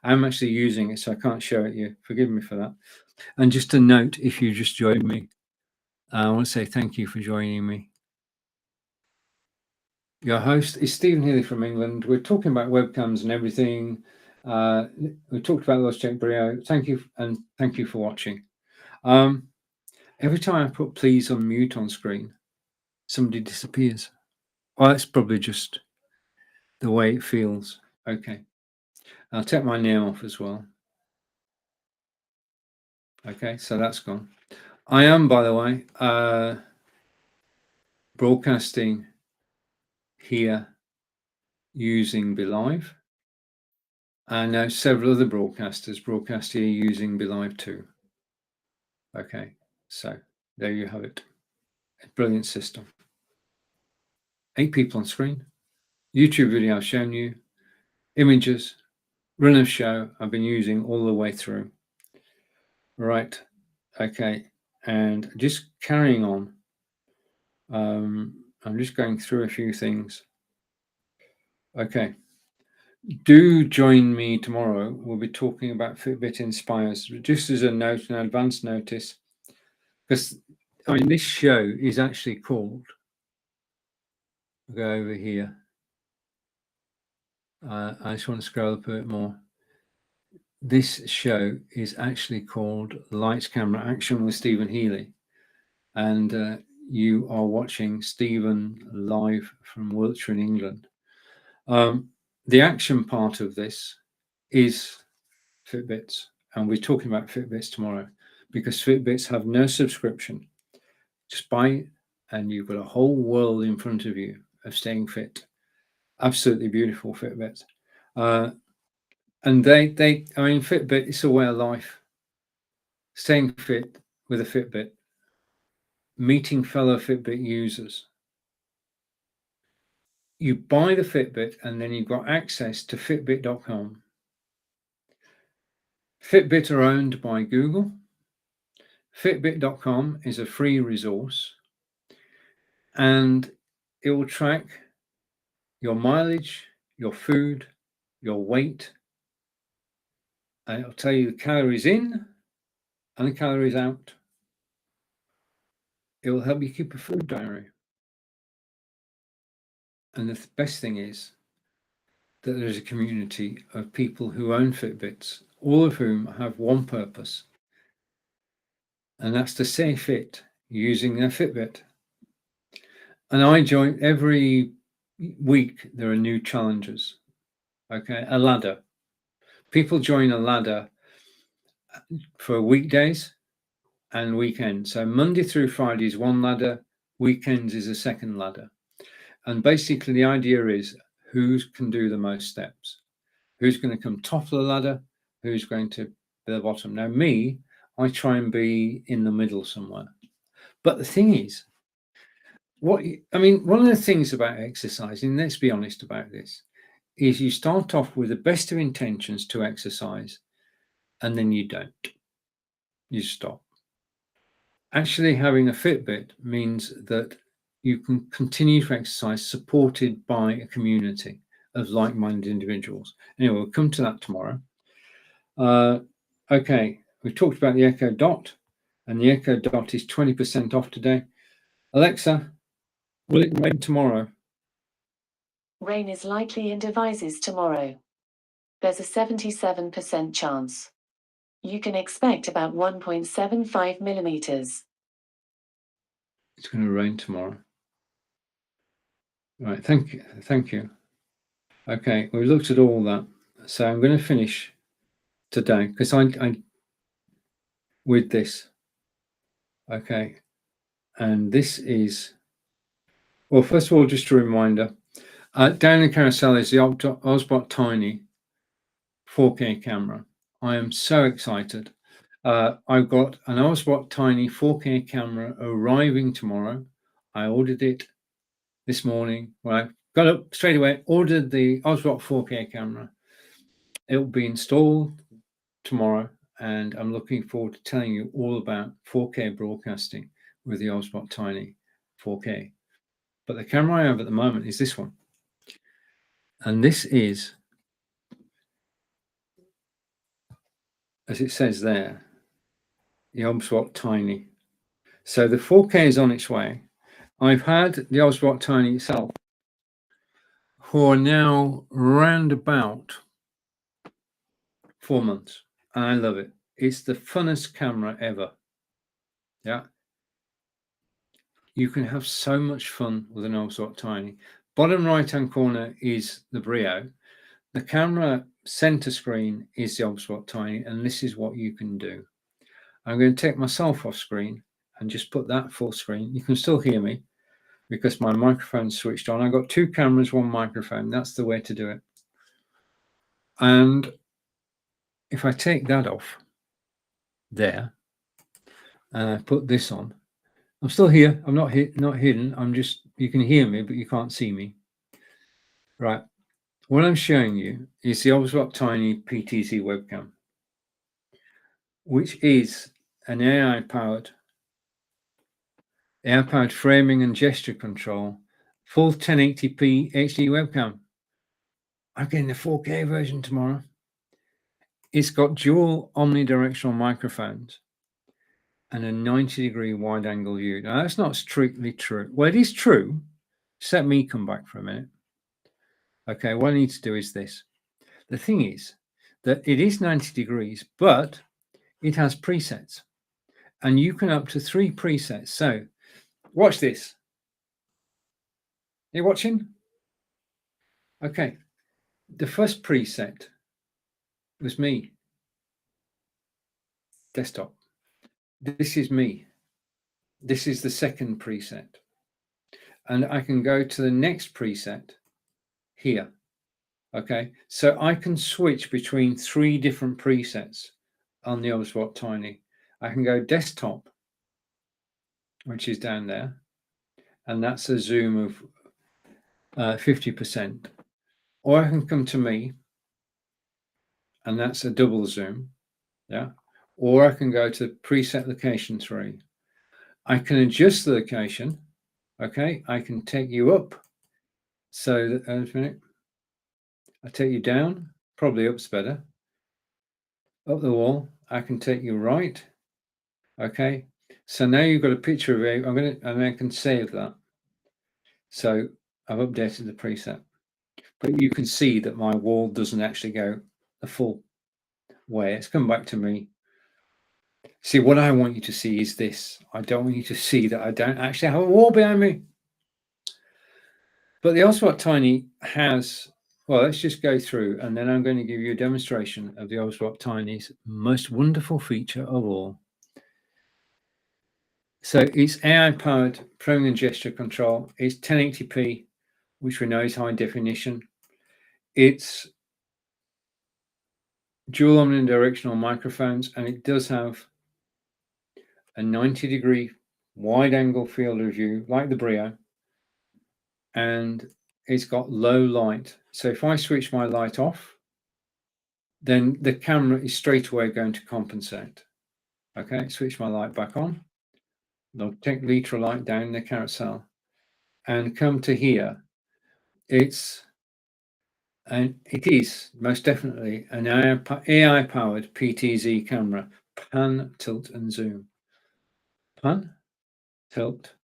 I'm actually using it, so I can't show it you. Forgive me for that. And just a note, if you just joined me, I want to say thank you for joining me. Your host is Stephen Healey from England. We're talking about webcams and everything. We talked about Logitech Brio. Thank you, and thank you for watching. Every time I put please unmute on screen, somebody disappears. Well, that's probably just the way it feels. Okay. I'll take my name off as well. Okay, so that's gone. I am, by the way, broadcasting here using BeLive. And now several other broadcasters broadcast here using BeLive too. Okay, so there you have it. A brilliant system. 8 people on screen. YouTube video I've shown you. Images. run of show I've been using all the way through. Right. Okay. And just carrying on. I'm just going through a few things. Okay. Do join me tomorrow. We'll be talking about Fitbit Inspires. Just as a note, an advance notice, because this show is actually called, I'll go over here. I just want to scroll up a bit more. This show is actually called Lights, Camera, Action with Stephen Healey. And you are watching Stephen live from Wiltshire in England. The action part of this is Fitbits, and we're talking about Fitbits tomorrow, because Fitbits have no subscription. Just buy it and you've got a whole world in front of you of staying fit. Absolutely beautiful Fitbits. And Fitbit is a way of life. Staying fit with a Fitbit, meeting fellow Fitbit users. You buy the Fitbit and then you've got access to Fitbit.com. Fitbit are owned by Google. Fitbit.com is a free resource, and it will track your mileage, your food, your weight, and it'll tell you the calories in and the calories out. It will help you keep a food diary. And the best thing is that there's a community of people who own Fitbits, all of whom have one purpose, and that's to stay fit using their Fitbit. And I join every week. There are new challenges. Okay, a ladder. People join a ladder for weekdays and weekends. So Monday through Friday is one ladder, weekends is a second ladder. And basically the idea is who can do the most steps, who's going to come top of the ladder, who's going to be the bottom. Now me, I try and be in the middle somewhere. But the thing is, one of the things about exercising, let's be honest about this, is you start off with the best of intentions to exercise, and then you don't. You stop. Actually, having a Fitbit means that you can continue to exercise supported by a community of like-minded individuals. Anyway, we'll come to that tomorrow. Okay, we talked about the Echo Dot, and the Echo Dot is 20% off today. Alexa, will it rain tomorrow? Rain is likely in Devizes tomorrow. There's a 77% chance. You can expect about 1.75 millimeters. It's going to rain tomorrow. Right, thank you. Okay, we looked at all that. So I'm going to finish today because I with this. Okay, and this is, well, first of all, just a reminder, down in the carousel is the Osbot Tiny 4K camera. I am so excited. I've got an Osbot Tiny 4K camera arriving tomorrow. I ordered it this morning. Well, I got up straight away, ordered the Osbot 4K camera. It will be installed tomorrow, and I'm looking forward to telling you all about 4K broadcasting with the Osbot Tiny 4K. But the camera I have at the moment is this one. And this is, as it says there, the Osbot Tiny. So the 4K is on its way. I've had the Osbot Tiny itself for now round about 4 months, and I love it. It's the funnest camera ever. Yeah. You can have so much fun with an Osbot Tiny. Bottom right-hand corner is the Brio. The camera center screen is the Osbot Tiny, and this is what you can do. I'm going to take myself off screen and just put that full screen. You can still hear me because my microphone's switched on. I've got two cameras, one microphone. That's the way to do it. And if I take that off there and I put this on, I'm still here. I'm not hidden. I'm just, you can hear me, but you can't see me. Right. What I'm showing you is the Obswap Tiny PTZ webcam, which is an AI-powered framing and gesture control, full 1080p HD webcam. I'm getting the 4K version tomorrow. It's got dual omnidirectional microphones and a 90-degree wide-angle view. Now, that's not strictly true. Well, it is true. Just let me come back for a minute. Okay, what I need to do is this. The thing is that it is 90 degrees, but it has presets. And you can up to 3 presets. So, watch this. You watching? Okay. The first preset was me. Desktop. This is me. This is the second preset. And I can go to the next preset here. Okay, so I can switch between 3 different presets on the Obswap Tiny. I can go desktop, which is down there, and that's a zoom of 50%. Or I can come to me, and that's a double zoom. Yeah. Or I can go to preset location 3. I can adjust the location. Okay, I can take you up. So a minute. I take you down, probably up's better. Up the wall, I can take you right. Okay, so now you've got a picture of it. And I can save that. So I've updated the preset, but you can see that my wall doesn't actually go the full way. It's come back to me. See, what I want you to see is this. I don't want you to see that I don't actually have a wall behind me. But the Obswap Tiny has, well, let's just go through, and then I'm going to give you a demonstration of the Obswap Tiny's most wonderful feature of all. So it's AI-powered framing and gesture control. It's 1080p, which we know is high definition. It's dual omnidirectional microphones, and it does have a 90-degree wide-angle field of view, like the Brio, and it's got low light. So if I switch my light off, then the camera is straight away going to compensate. Okay, switch my light back on. I'll take literal light down the carousel and come to here. It is most definitely an AI-powered PTZ camera, pan, tilt, and zoom. Pan, tilt,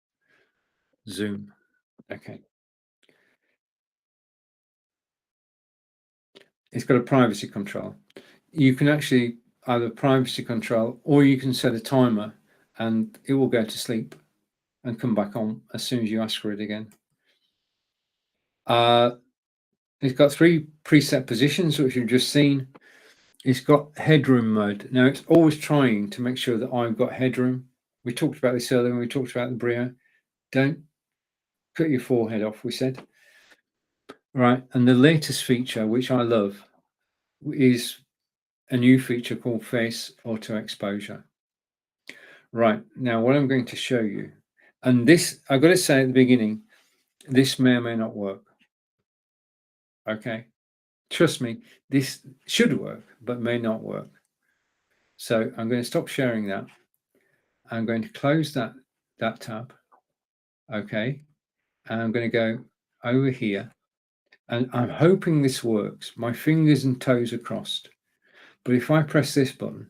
zoom. Okay. It's got a privacy control. You can actually either privacy control, or you can set a timer and it will go to sleep and come back on as soon as you ask for it again. It's got 3 preset positions, which you've just seen. It's got headroom mode. Now, it's always trying to make sure that I've got headroom. We talked about this earlier when we talked about the Brio. Don't cut your forehead off, we said. Right, and the latest feature, which I love, is a new feature called Face Auto Exposure. Right, now what I'm going to show you, and this, I've got to say at the beginning, this may or may not work. Okay, trust me, this should work, but may not work. So I'm going to stop sharing that. I'm going to close that tab. Okay, and I'm going to go over here, and I'm hoping this works. My fingers and toes are crossed. But if I press this button,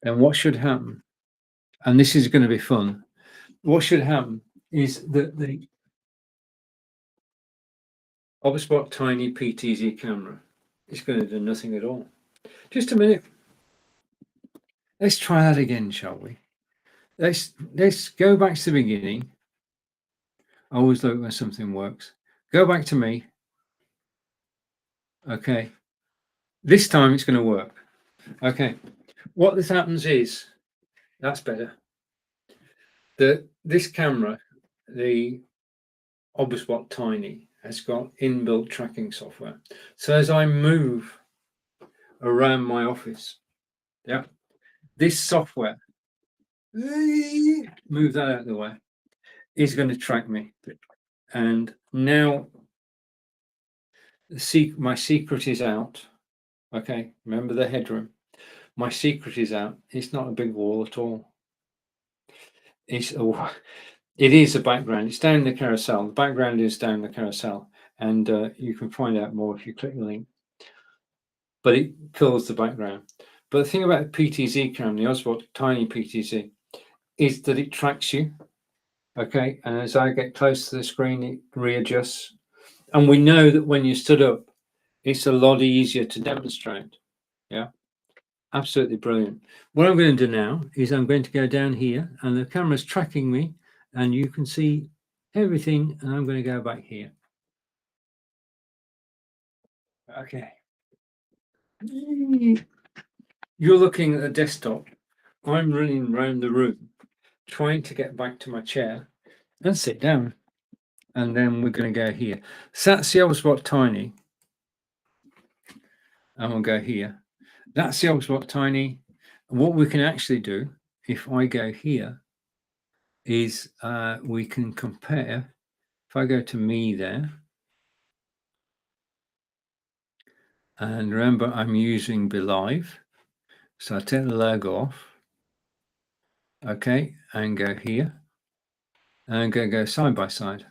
then what should happen, and this is going to be fun, what should happen is that the Obswap Tiny PTZ camera is going to do nothing at all. Just a minute. Let's try that again, shall we? Let's go back to the beginning. I always look when something works. Go back to me. Okay. This time it's going to work. Okay. What this happens is, that's better. This camera, the Obswap Tiny, has got inbuilt tracking software. So as I move around my office, yeah, this software, move that out of the way, is going to track me. And now My secret is out. Okay, remember the headroom. My secret is out. It's not a big wall at all. It is a background. It's down the carousel. The background is down the carousel, and you can find out more if you click the link. But it fills the background. But the thing about the PTZ camera, the Oswald Tiny PTZ, is that it tracks you. Okay, and as I get close to the screen, it readjusts. And we know that when you stood up, it's a lot easier to demonstrate. Yeah, absolutely brilliant. What I'm going to do now is I'm going to go down here, and the camera's tracking me, and you can see everything. And I'm going to go back here. Okay. You're looking at the desktop. I'm running around the room, trying to get back to my chair and sit down. And then we're going to go here. So that's the Oswald Tiny. And we'll go here. That's the Oswald Tiny. And what we can actually do, if I go here, is we can compare. If I go to me there, and remember I'm using Be Live, so I take the logo off, okay, and go here, and I'm going to go side by side.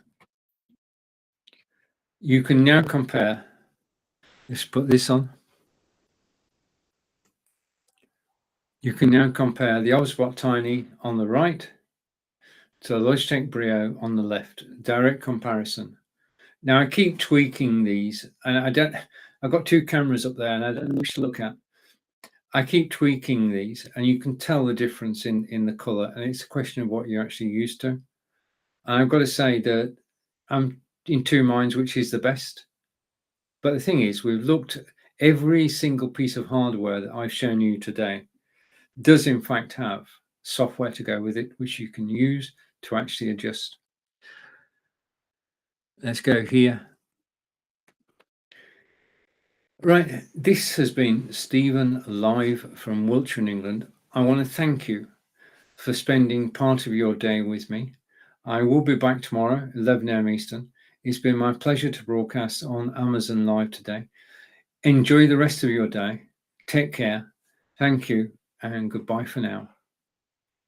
You can now compare. Let's put this on. You can now compare the Oswald Tiny on the right to the Logitech Brio on the left. Direct comparison. Now I keep tweaking these, and I've got two cameras up there, and I don't know which to look at. I keep tweaking these, and you can tell the difference in the color, and it's a question of what you're actually used to. And I've got to say that I'm in two minds which is the best. But the thing is, we've looked at every single piece of hardware that I've shown you today does in fact have software to go with it, which you can use to actually adjust. Let's go here. Right, this has been Stephen live from Wiltshire in England. I want to thank you for spending part of your day with me. I will be back tomorrow, 11 a.m. Eastern. It's been my pleasure to broadcast on Amazon Live today. Enjoy the rest of your day. Take care. Thank you, and goodbye for now.